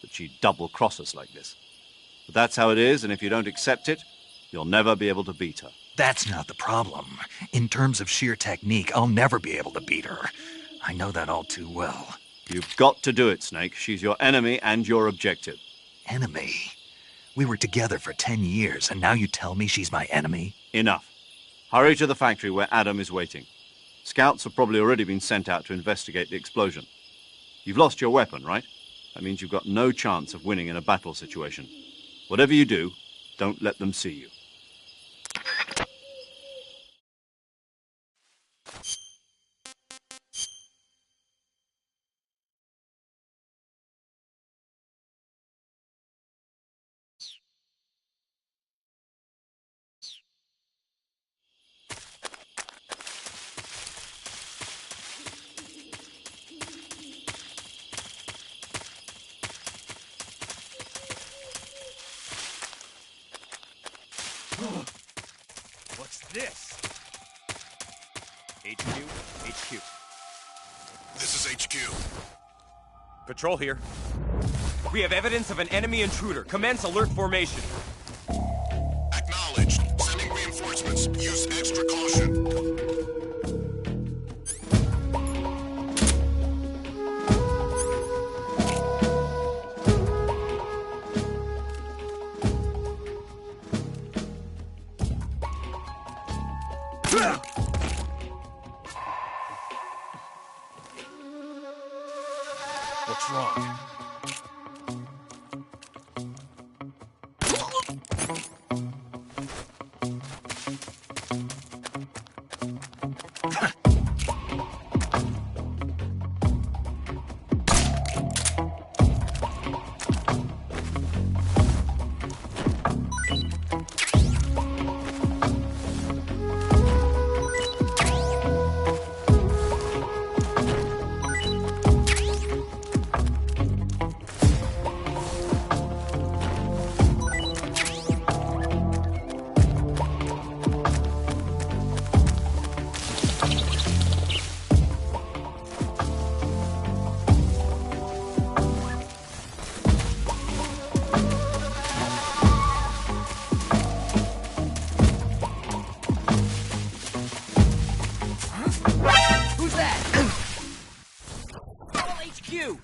That she'd double-cross us like this. But that's how it is, and if you don't accept it, you'll never be able to beat her. That's not the problem. In terms of sheer technique, I'll never be able to beat her. I know that all too well. You've got to do it, Snake. She's your enemy and your objective. Enemy? We were together for 10 years, and now you tell me she's my enemy? Enough. Hurry to the factory where Adam is waiting. Scouts have probably already been sent out to investigate the explosion. You've lost your weapon, right? That means you've got no chance of winning in a battle situation. Whatever you do, don't let them see you. What's this? HQ. This is HQ. Patrol here. We have evidence of an enemy intruder. Commence alert formation. Acknowledged. Sending reinforcements. Use extra caution. What's wrong? HQ!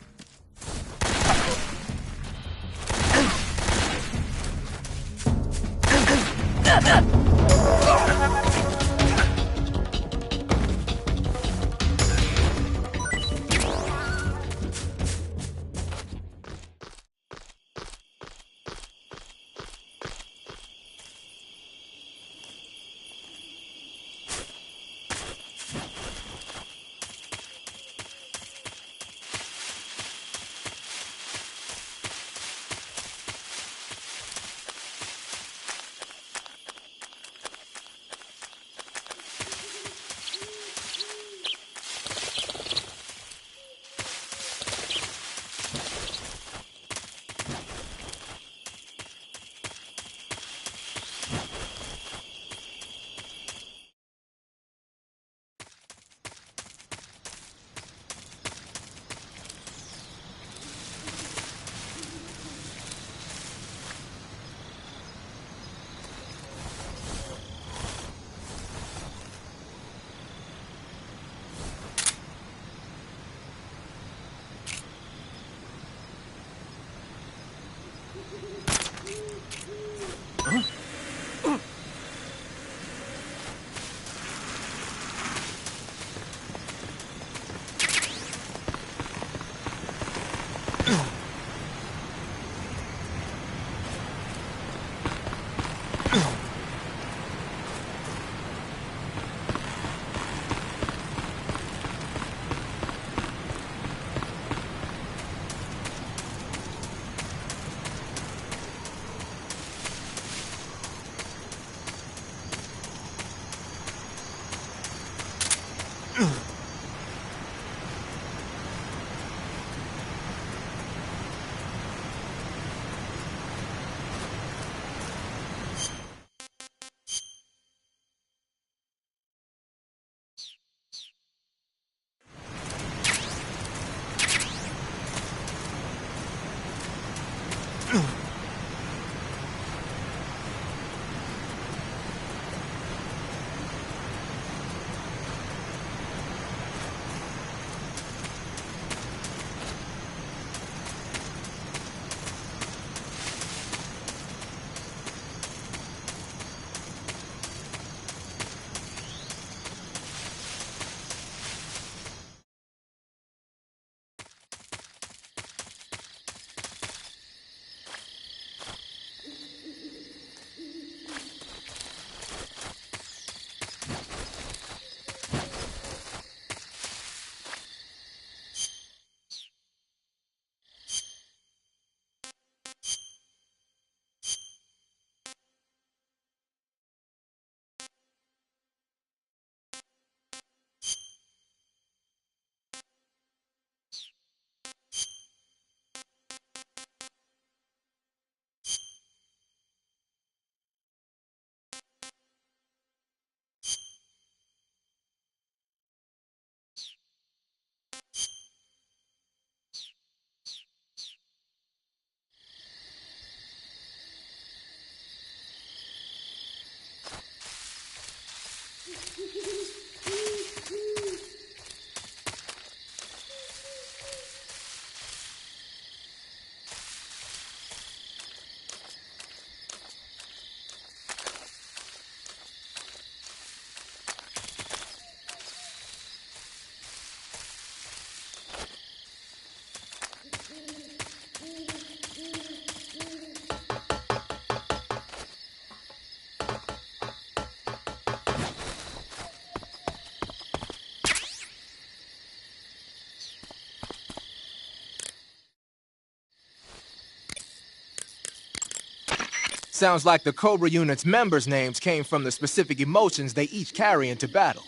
Sounds like the Cobra unit's members' names came from the specific emotions they each carry into battle.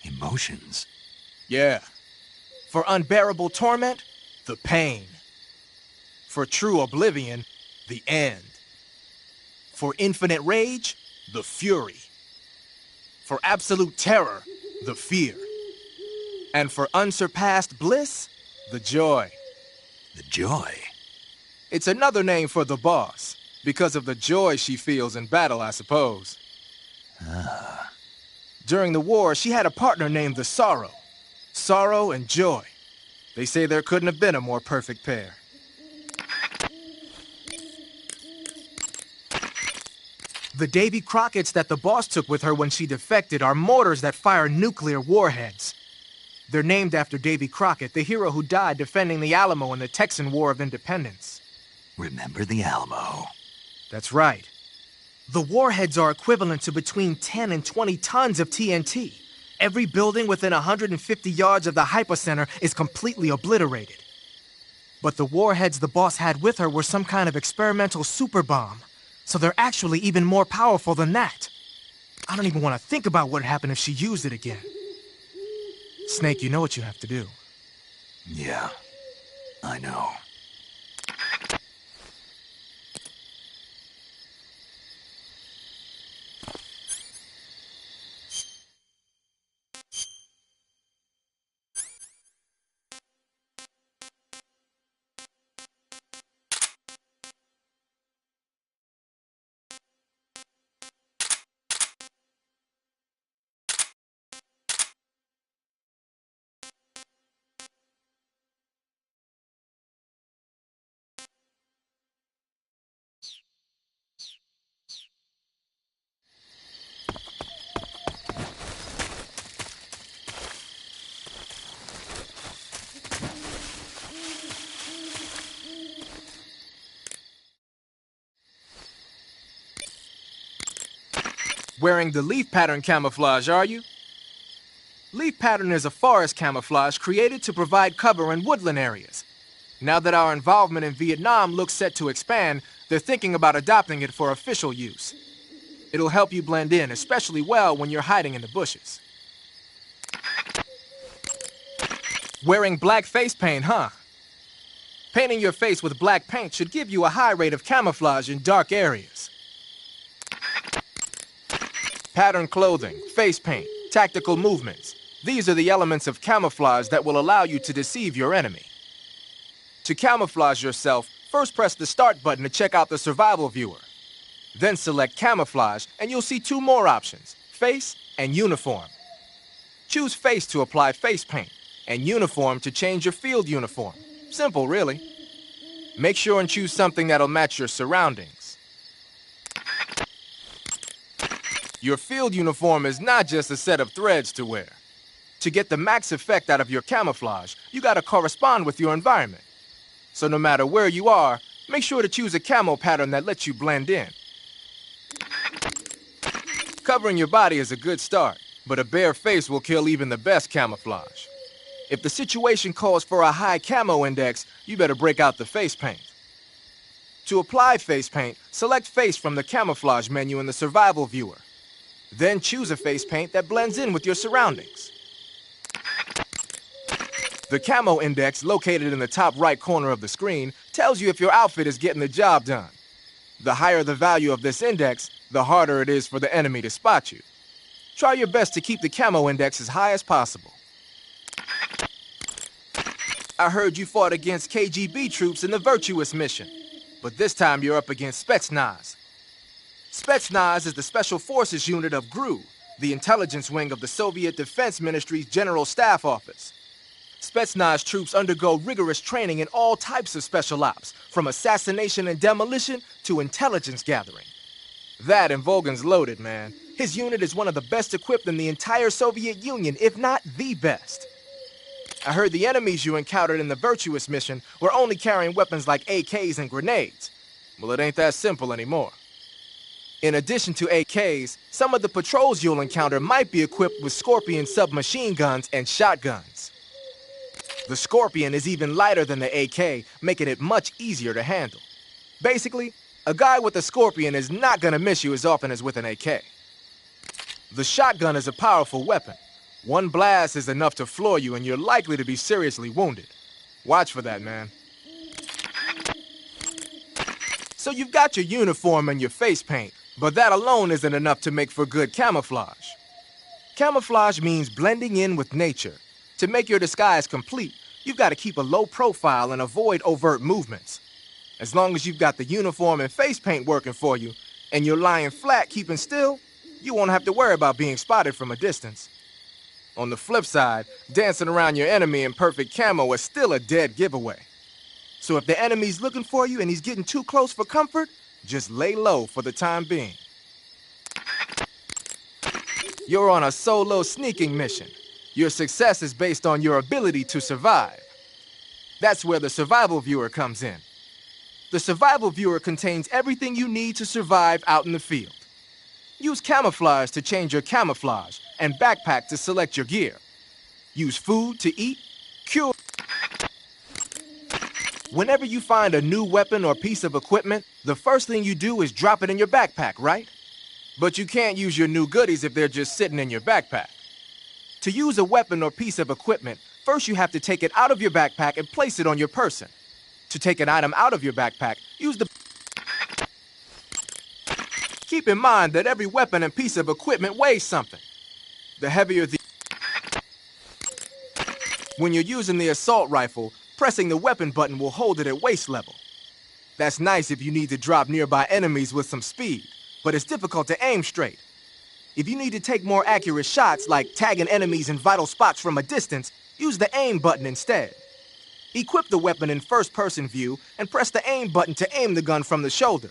Emotions? Yeah. For unbearable torment, the pain. For true oblivion, the end. For infinite rage, the fury. For absolute terror, the fear. And for unsurpassed bliss, the joy. The joy? It's another name for the boss, because of the joy she feels in battle, I suppose. Ah. During the war, she had a partner named the Sorrow. Sorrow and joy. They say there couldn't have been a more perfect pair. The Davy Crockett's that the boss took with her when she defected are mortars that fire nuclear warheads. They're named after Davy Crockett, the hero who died defending the Alamo in the Texan War of Independence. Remember the Alamo? That's right. The warheads are equivalent to between 10 and 20 tons of TNT. Every building within 150 yards of the hypocenter is completely obliterated. But the warheads the boss had with her were some kind of experimental super bomb. So they're actually even more powerful than that. I don't even want to think about what happened if she used it again. Snake, you know what you have to do. Yeah, I know. Wearing the leaf pattern camouflage, are you? Leaf pattern is a forest camouflage created to provide cover in woodland areas. Now that our involvement in Vietnam looks set to expand, they're thinking about adopting it for official use. It'll help you blend in, especially well when you're hiding in the bushes. Wearing black face paint, huh? Painting your face with black paint should give you a high rate of camouflage in dark areas. Pattern clothing, face paint, tactical movements. These are the elements of camouflage that will allow you to deceive your enemy. To camouflage yourself, first press the start button to check out the survival viewer. Then select camouflage and you'll see two more options, face and uniform. Choose face to apply face paint and uniform to change your field uniform. Simple, really. Make sure and choose something that'll match your surroundings. Your field uniform is not just a set of threads to wear. To get the max effect out of your camouflage, you gotta correspond with your environment. So no matter where you are, make sure to choose a camo pattern that lets you blend in. Covering your body is a good start, but a bare face will kill even the best camouflage. If the situation calls for a high camo index, you better break out the face paint. To apply face paint, select face from the camouflage menu in the survival viewer. Then choose a face paint that blends in with your surroundings. The camo index, located in the top right corner of the screen, tells you if your outfit is getting the job done. The higher the value of this index, the harder it is for the enemy to spot you. Try your best to keep the camo index as high as possible. I heard you fought against KGB troops in the Virtuous mission, but this time you're up against Spetsnaz. Spetsnaz is the Special Forces unit of GRU, the intelligence wing of the Soviet Defense Ministry's General Staff Office. Spetsnaz troops undergo rigorous training in all types of special ops, from assassination and demolition to intelligence gathering. That and Volgan's loaded, man. His unit is one of the best equipped in the entire Soviet Union, if not the best. I heard the enemies you encountered in the Virtuous mission were only carrying weapons like AKs and grenades. Well, it ain't that simple anymore. In addition to AKs, some of the patrols you'll encounter might be equipped with Scorpion submachine guns and shotguns. The Scorpion is even lighter than the AK, making it much easier to handle. Basically, a guy with a Scorpion is not gonna miss you as often as with an AK. The shotgun is a powerful weapon. One blast is enough to floor you and you're likely to be seriously wounded. Watch for that, man. So you've got your uniform and your face paint, but that alone isn't enough to make for good camouflage. Camouflage means blending in with nature. To make your disguise complete, you've got to keep a low profile and avoid overt movements. As long as you've got the uniform and face paint working for you, and you're lying flat keeping still, you won't have to worry about being spotted from a distance. On the flip side, dancing around your enemy in perfect camo is still a dead giveaway. So if the enemy's looking for you and he's getting too close for comfort, just lay low for the time being. You're on a solo sneaking mission. Your success is based on your ability to survive. That's where the survival viewer comes in. The survival viewer contains everything you need to survive out in the field. Use camouflage to change your camouflage, and backpack to select your gear. Use food to eat, cure. Whenever you find a new weapon or piece of equipment, the first thing you do is drop it in your backpack, right? But you can't use your new goodies if they're just sitting in your backpack. To use a weapon or piece of equipment, first you have to take it out of your backpack and place it on your person. To take an item out of your backpack, use the... Keep in mind that every weapon and piece of equipment weighs something. The heavier the... When you're using the assault rifle, pressing the weapon button will hold it at waist level. That's nice if you need to drop nearby enemies with some speed, but it's difficult to aim straight. If you need to take more accurate shots, like tagging enemies in vital spots from a distance, use the aim button instead. Equip the weapon in first-person view and press the aim button to aim the gun from the shoulder.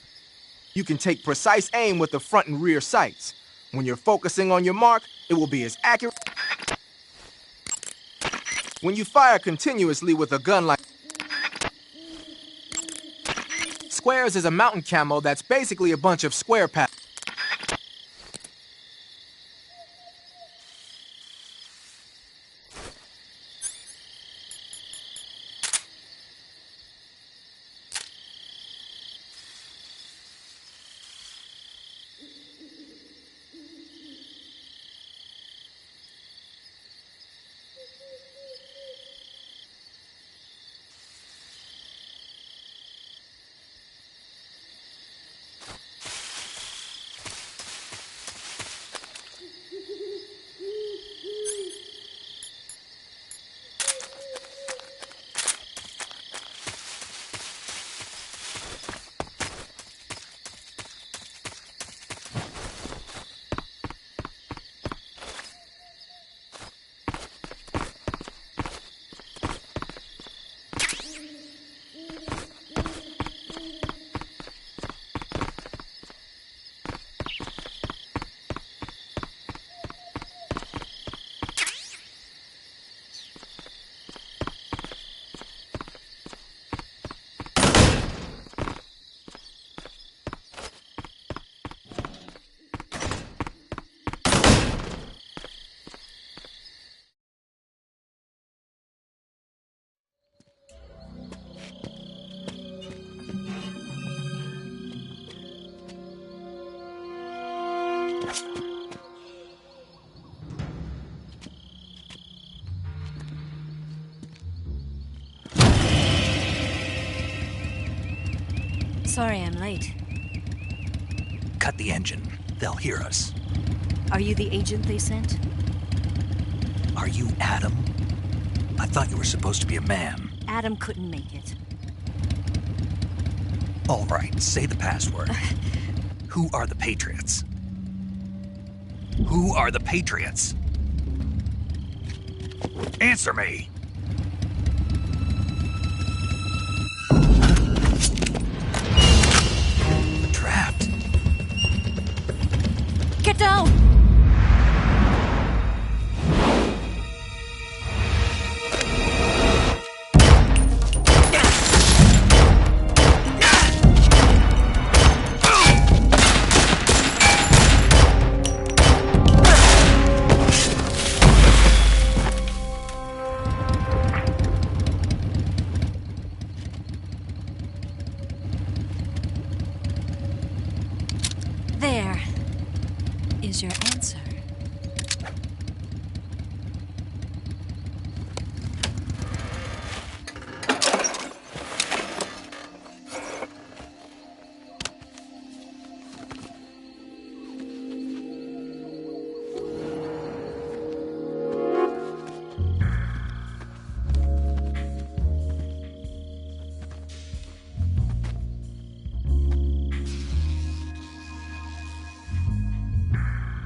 You can take precise aim with the front and rear sights. When you're focusing on your mark, it will be as accurate. When you fire continuously with a gun like Squares is a mountain camo that's basically a bunch of square patterns. Sorry I'm late. Cut the engine. They'll hear us. Are you the agent they sent? Are you Adam? I thought you were supposed to be a man. Adam couldn't make it. All right, say the password. Who are the Patriots? Who are the Patriots? Answer me! Trapped. Get down! There is your answer.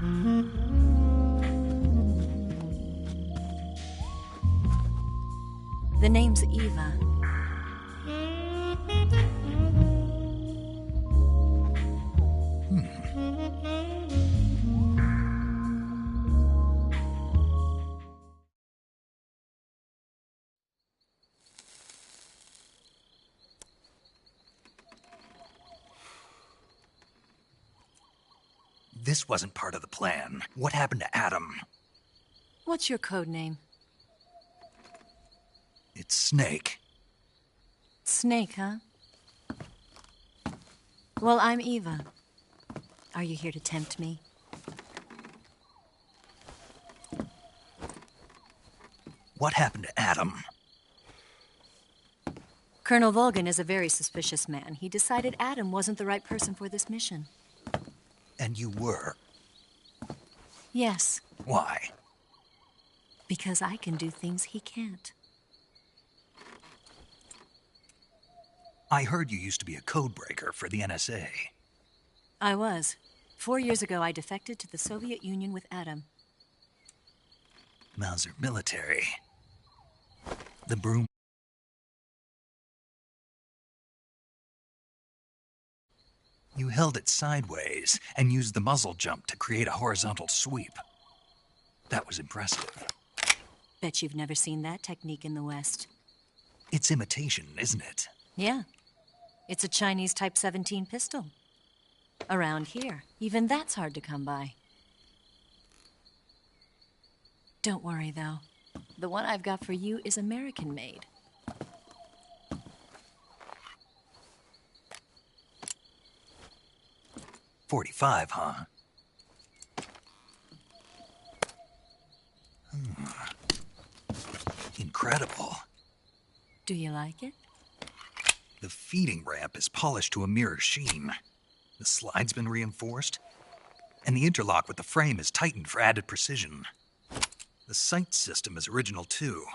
Mm-hmm. The name's Eva. This wasn't part of the plan. What happened to Adam? What's your code name? It's Snake. Snake, huh? Well, I'm Eva. Are you here to tempt me? What happened to Adam? Colonel Volgan is a very suspicious man. He decided Adam wasn't the right person for this mission. And you were? Yes. Why? Because I can do things he can't. I heard you used to be a codebreaker for the NSA. I was. 4 years ago, I defected to the Soviet Union with Adam. Mauser military. The broom. You held it sideways and used the muzzle jump to create a horizontal sweep. That was impressive. Bet you've never seen that technique in the West. It's imitation, isn't it? Yeah. It's a Chinese Type 17 pistol. Around here, even that's hard to come by. Don't worry, though. The one I've got for you is American-made. .45, huh? Incredible. Do you like it? The feeding ramp is polished to a mirror sheen. The slide's been reinforced, and the interlock with the frame is tightened for added precision. The sight system is original, too.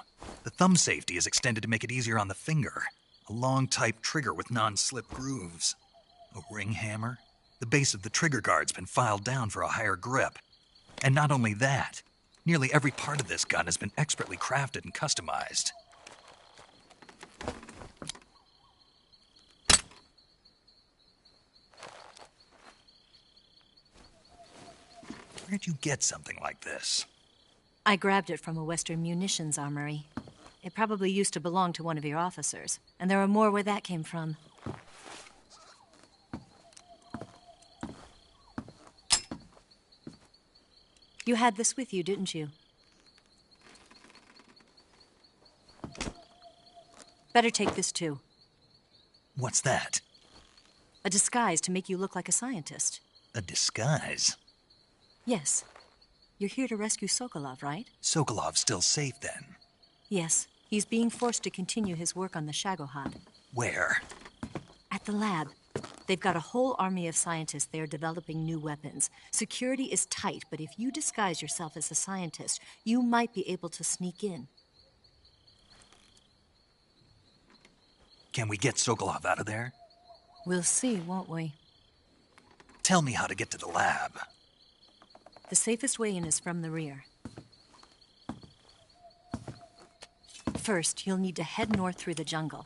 The thumb safety is extended to make it easier on the finger. A long-type trigger with non-slip grooves. A ring hammer. The base of the trigger guard's been filed down for a higher grip. And not only that, nearly every part of this gun has been expertly crafted and customized. Where'd you get something like this? I grabbed it from a Western munitions armory. It probably used to belong to one of your officers, and there are more where that came from. You had this with you, didn't you? Better take this too. What's that? A disguise to make you look like a scientist. A disguise? Yes. You're here to rescue Sokolov, right? Sokolov's still safe, then? Yes. He's being forced to continue his work on the Shagohod. Where? At the lab. They've got a whole army of scientists there developing new weapons. Security is tight, but if you disguise yourself as a scientist, you might be able to sneak in. Can we get Sokolov out of there? We'll see, won't we? Tell me how to get to the lab. The safest way in is from the rear. First, you'll need to head north through the jungle.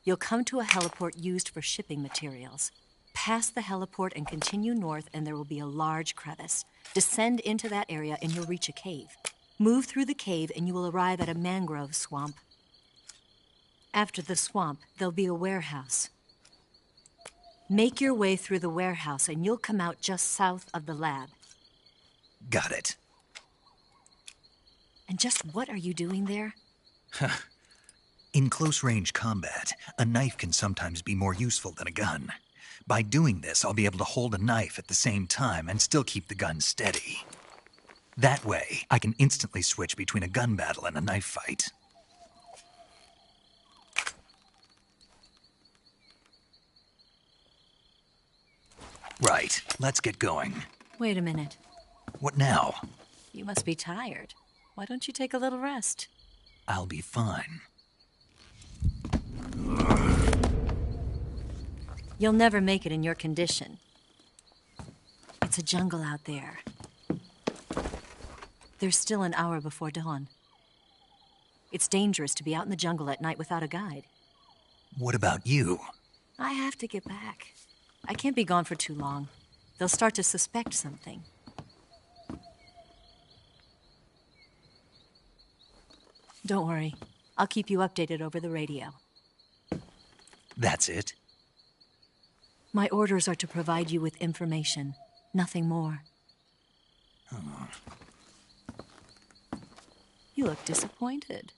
You'll come to a heliport used for shipping materials. Pass the heliport and continue north, and there will be a large crevice. Descend into that area, and you'll reach a cave. Move through the cave, and you will arrive at a mangrove swamp. After the swamp, there'll be a warehouse. Make your way through the warehouse, and you'll come out just south of the lab. Got it. And just what are you doing there? In close-range combat, a knife can sometimes be more useful than a gun. By doing this, I'll be able to hold a knife at the same time and still keep the gun steady. That way, I can instantly switch between a gun battle and a knife fight. Right, let's get going. Wait a minute. What now? You must be tired. Why don't you take a little rest? I'll be fine. You'll never make it in your condition. It's a jungle out there. There's still an hour before dawn. It's dangerous to be out in the jungle at night without a guide. What about you? I have to get back. I can't be gone for too long. They'll start to suspect something. Don't worry. I'll keep you updated over the radio. That's it? My orders are to provide you with information, nothing more. Oh. You look disappointed.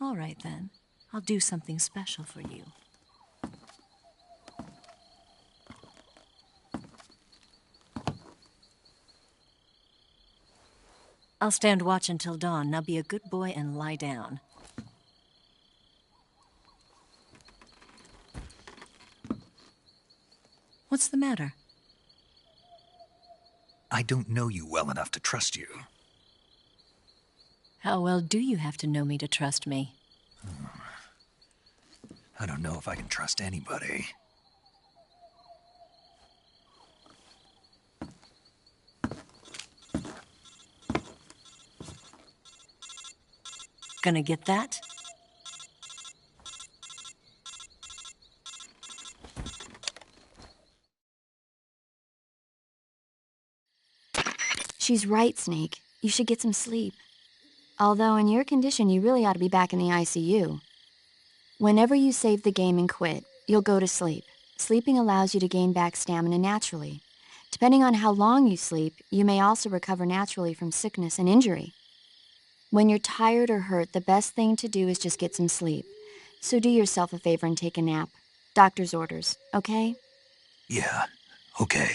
All right, then. I'll do something special for you. I'll stand watch until dawn. Now be a good boy and lie down. What's the matter? I don't know you well enough to trust you. How well do you have to know me to trust me? I don't know if I can trust anybody. Gonna get that? She's right, Snake. You should get some sleep. Although in your condition, you really ought to be back in the ICU. Whenever you save the game and quit, you'll go to sleep. Sleeping allows you to gain back stamina naturally. Depending on how long you sleep, you may also recover naturally from sickness and injury. When you're tired or hurt, the best thing to do is just get some sleep. So do yourself a favor and take a nap. Doctor's orders, okay? Yeah, okay.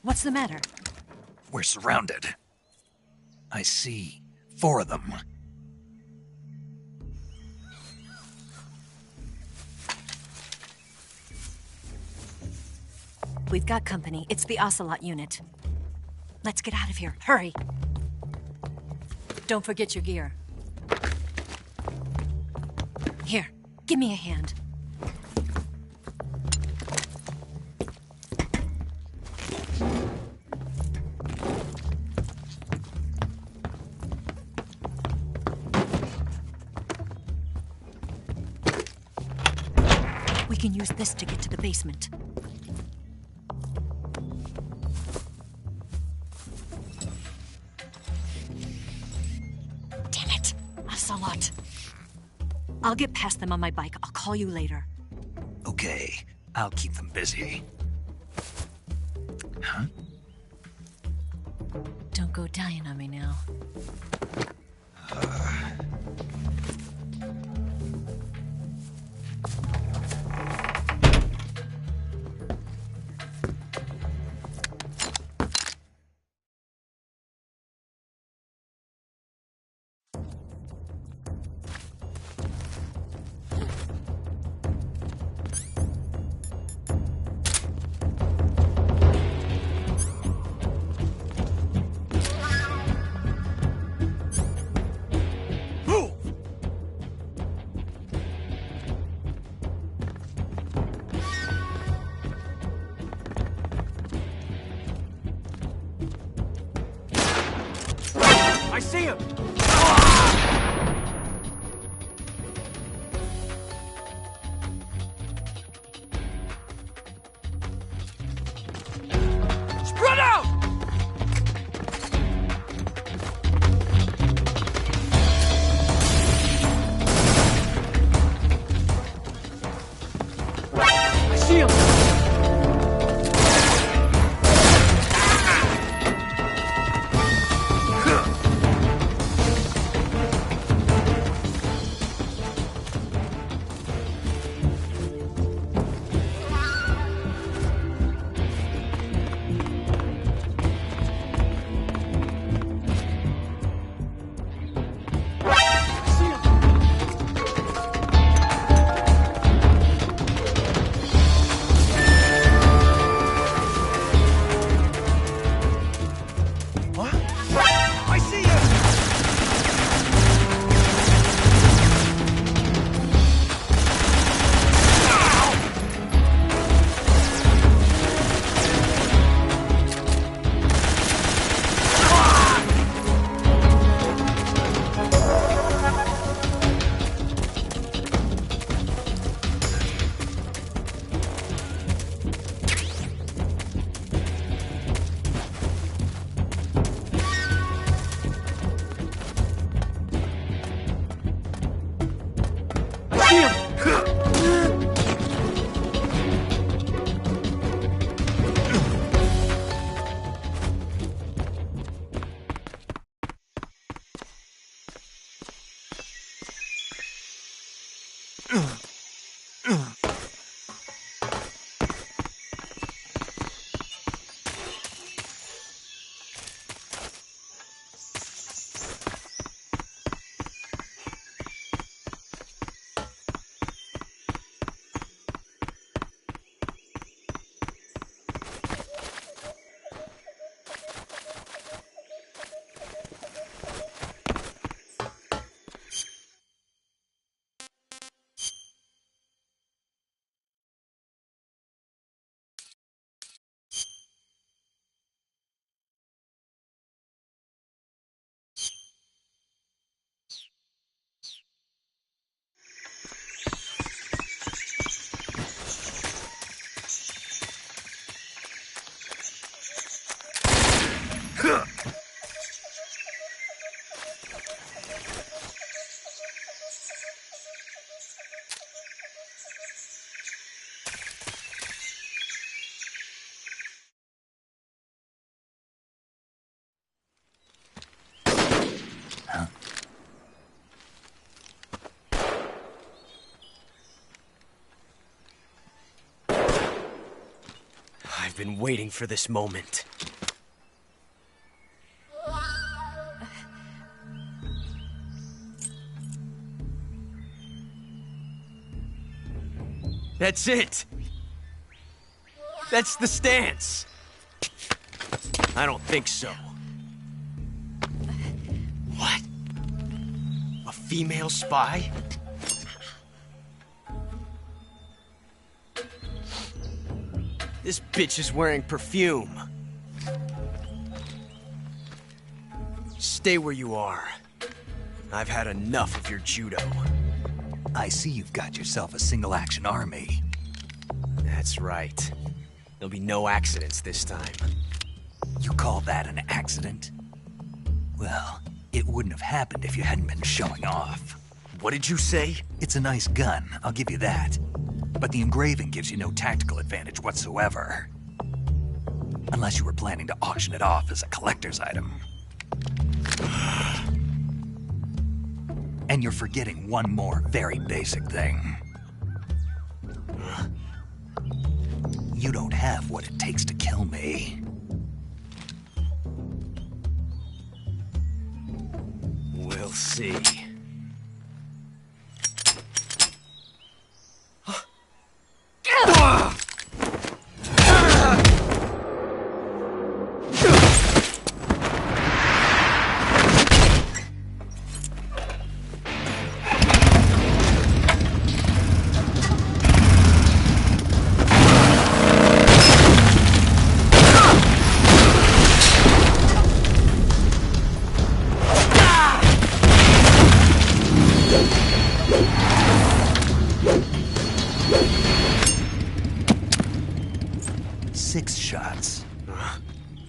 What's the matter? We're surrounded. I see 4 of them. We've got company. It's the Ocelot unit. Let's get out of here. Hurry! Don't forget your gear. Here, give me a hand. We can use this to get to the basement. Damn it! Ocelot! I'll get past them on my bike. I'll call you later. Okay, I'll keep them busy. Huh? Don't go dying on me now. I see him! Spread out! I've been waiting for this moment. That's it! That's the stance! I don't think so. What? A female spy? This bitch is wearing perfume. Stay where you are. I've had enough of your judo. I see you've got yourself a single-action army. That's right. There'll be no accidents this time. You call that an accident? Well, it wouldn't have happened if you hadn't been showing off. What did you say? It's a nice gun, I'll give you that. But the engraving gives you no tactical advantage whatsoever. Unless you were planning to auction it off as a collector's item. And you're forgetting one more very basic thing. You don't have what it takes to kill me. We'll see.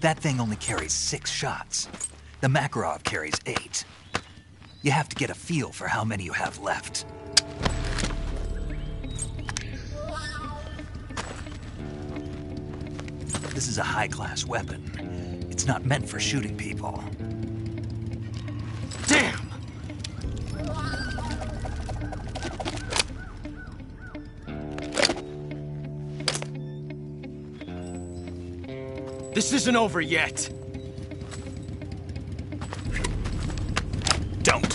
That thing only carries 6 shots. The Makarov carries 8. You have to get a feel for how many you have left. This is a high-class weapon. It's not meant for shooting people. Damn! This isn't over yet. Don't.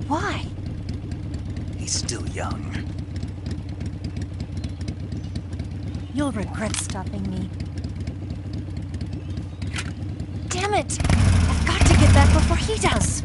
Why? He's still young. You'll regret stopping me. Damn it! I've got to get back before he does.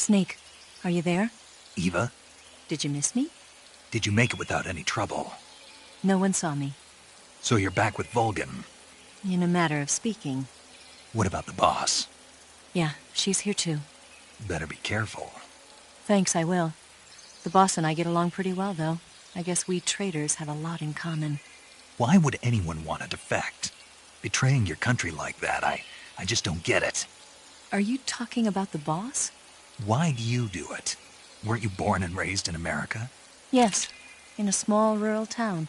Snake, are you there? Eva? Did you miss me? Did you make it without any trouble? No one saw me. So you're back with Vulcan? In a matter of speaking. What about the boss? Yeah, she's here too. Better be careful. Thanks, I will. The boss and I get along pretty well, though. I guess we traitors have a lot in common. Why would anyone want to defect? Betraying your country like that, I just don't get it. Are you talking about the boss? Why do you do it? Weren't you born and raised in America? Yes, in a small rural town.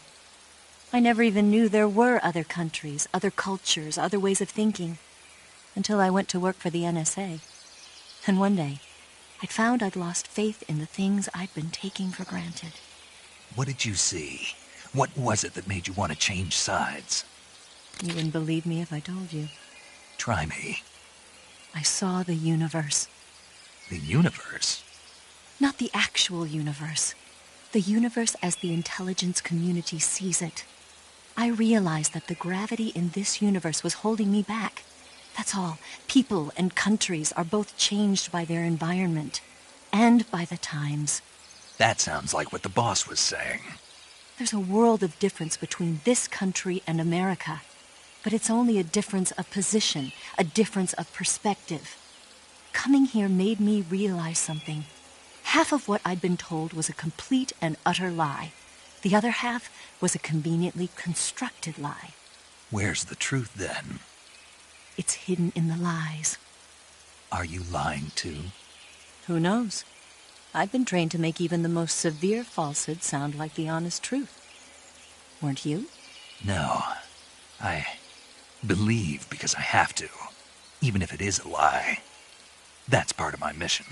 I never even knew there were other countries, other cultures, other ways of thinking, until I went to work for the NSA. And one day, I found I'd lost faith in the things I'd been taking for granted. What did you see? What was it that made you want to change sides? You wouldn't believe me if I told you. Try me. I saw the universe. The universe? Not the actual universe. The universe as the intelligence community sees it. I realized that the gravity in this universe was holding me back. That's all. People and countries are both changed by their environment and by the times. That sounds like what the boss was saying. There's a world of difference between this country and America. But it's only a difference of position, a difference of perspective. Coming here made me realize something. Half of what I'd been told was a complete and utter lie. The other half was a conveniently constructed lie. Where's the truth, then? It's hidden in the lies. Are you lying, too? Who knows? I've been trained to make even the most severe falsehood sound like the honest truth. Weren't you? No. I believe because I have to, even if it is a lie. That's part of my mission.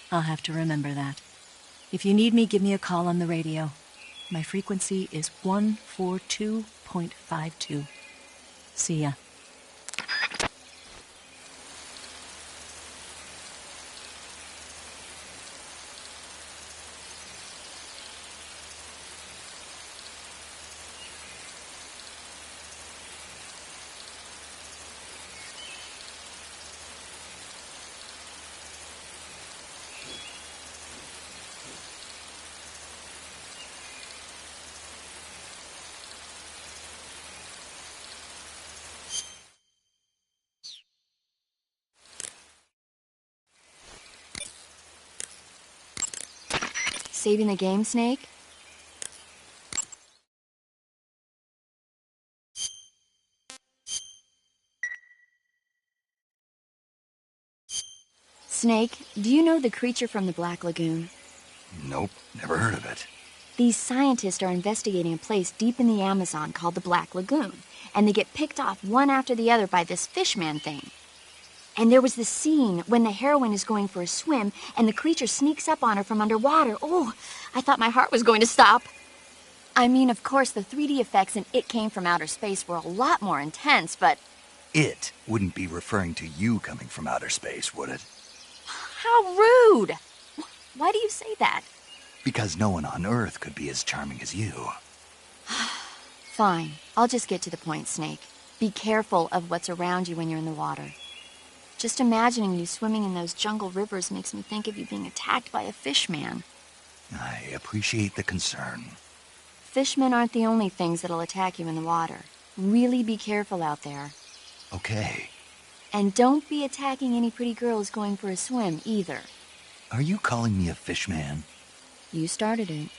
I'll have to remember that. If you need me, give me a call on the radio. My frequency is 142.52. See ya. Saving the game, Snake? Snake, do you know the creature from the Black Lagoon? Nope, never heard of it. These scientists are investigating a place deep in the Amazon called the Black Lagoon, and they get picked off one after the other by this fishman thing. And there was this scene when the heroine is going for a swim, and the creature sneaks up on her from underwater. Oh, I thought my heart was going to stop. I mean, of course, the 3D effects in It Came from Outer Space were a lot more intense, but... It wouldn't be referring to you coming from outer space, would it? How rude! Why do you say that? Because no one on Earth could be as charming as you. Fine. I'll just get to the point, Snake. Be careful of what's around you when you're in the water. Just imagining you swimming in those jungle rivers makes me think of you being attacked by a fishman. I appreciate the concern. Fishmen aren't the only things that'll attack you in the water. Really be careful out there. Okay. And don't be attacking any pretty girls going for a swim, either. Are you calling me a fishman? You started it.